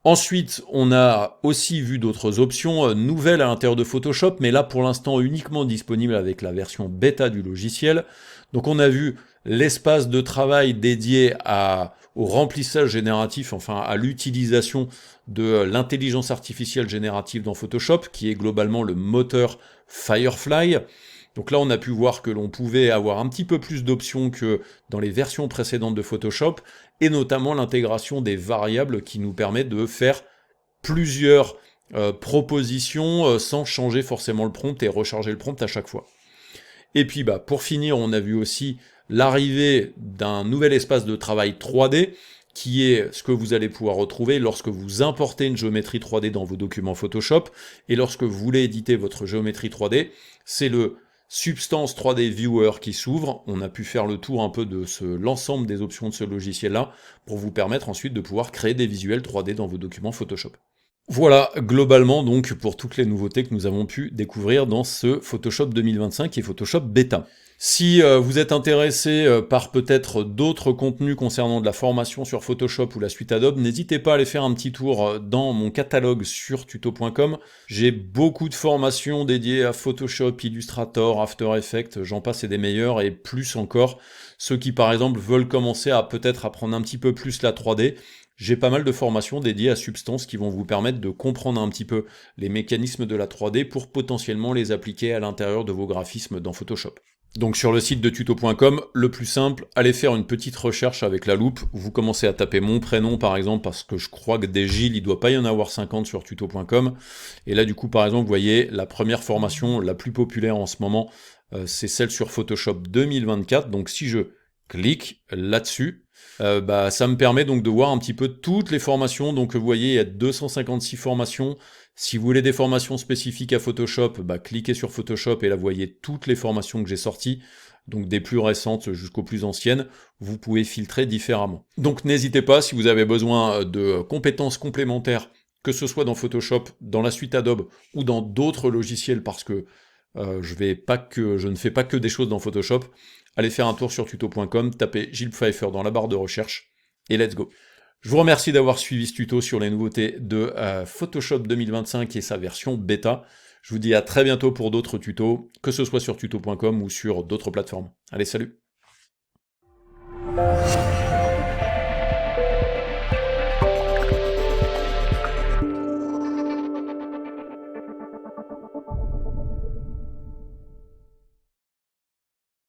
Ensuite, on a aussi vu d'autres options nouvelles à l'intérieur de Photoshop, mais là pour l'instant uniquement disponibles avec la version bêta du logiciel. Donc on a vu l'espace de travail dédié au remplissage génératif, enfin à l'utilisation de l'intelligence artificielle générative dans Photoshop, qui est globalement le moteur Firefly. Donc là, on a pu voir que l'on pouvait avoir un petit peu plus d'options que dans les versions précédentes de Photoshop, et notamment l'intégration des variables qui nous permet de faire plusieurs propositions sans changer forcément le prompt et recharger le prompt à chaque fois. Et puis pour finir, on a vu aussi l'arrivée d'un nouvel espace de travail 3D, qui est ce que vous allez pouvoir retrouver lorsque vous importez une géométrie 3D dans vos documents Photoshop, et lorsque vous voulez éditer votre géométrie 3D, c'est le Substance 3D Viewer qui s'ouvre. On a pu faire le tour un peu de l'ensemble des options de ce logiciel-là, pour vous permettre ensuite de pouvoir créer des visuels 3D dans vos documents Photoshop. Voilà, globalement donc, pour toutes les nouveautés que nous avons pu découvrir dans ce Photoshop 2025 et Photoshop Beta. Si vous êtes intéressé par peut-être d'autres contenus concernant de la formation sur Photoshop ou la suite Adobe, n'hésitez pas à aller faire un petit tour dans mon catalogue sur tuto.com. J'ai beaucoup de formations dédiées à Photoshop, Illustrator, After Effects, j'en passe et des meilleurs, et plus encore. Ceux qui par exemple veulent commencer à peut-être apprendre un petit peu plus la 3D, j'ai pas mal de formations dédiées à Substance qui vont vous permettre de comprendre un petit peu les mécanismes de la 3D pour potentiellement les appliquer à l'intérieur de vos graphismes dans Photoshop. Donc sur le site de tuto.com, le plus simple, allez faire une petite recherche avec la loupe, vous commencez à taper mon prénom par exemple, parce que je crois que des Gilles, il doit pas y en avoir 50 sur tuto.com, et là du coup par exemple, vous voyez, la première formation la plus populaire en ce moment, c'est celle sur Photoshop 2024, donc si je clique là-dessus, ça me permet donc de voir un petit peu toutes les formations. Donc vous voyez, il y a 256 formations. Si vous voulez des formations spécifiques à Photoshop, cliquez sur Photoshop et là vous voyez toutes les formations que j'ai sorties, donc des plus récentes jusqu'aux plus anciennes. Vous pouvez filtrer différemment. Donc n'hésitez pas, si vous avez besoin de compétences complémentaires, que ce soit dans Photoshop, dans la suite Adobe ou dans d'autres logiciels, parce que je ne fais pas que des choses dans Photoshop, allez faire un tour sur tuto.com, tapez Gilles Pfeiffer dans la barre de recherche, et let's go. Je vous remercie d'avoir suivi ce tuto sur les nouveautés de Photoshop 2025 et sa version bêta. Je vous dis à très bientôt pour d'autres tutos, que ce soit sur tuto.com ou sur d'autres plateformes. Allez, salut!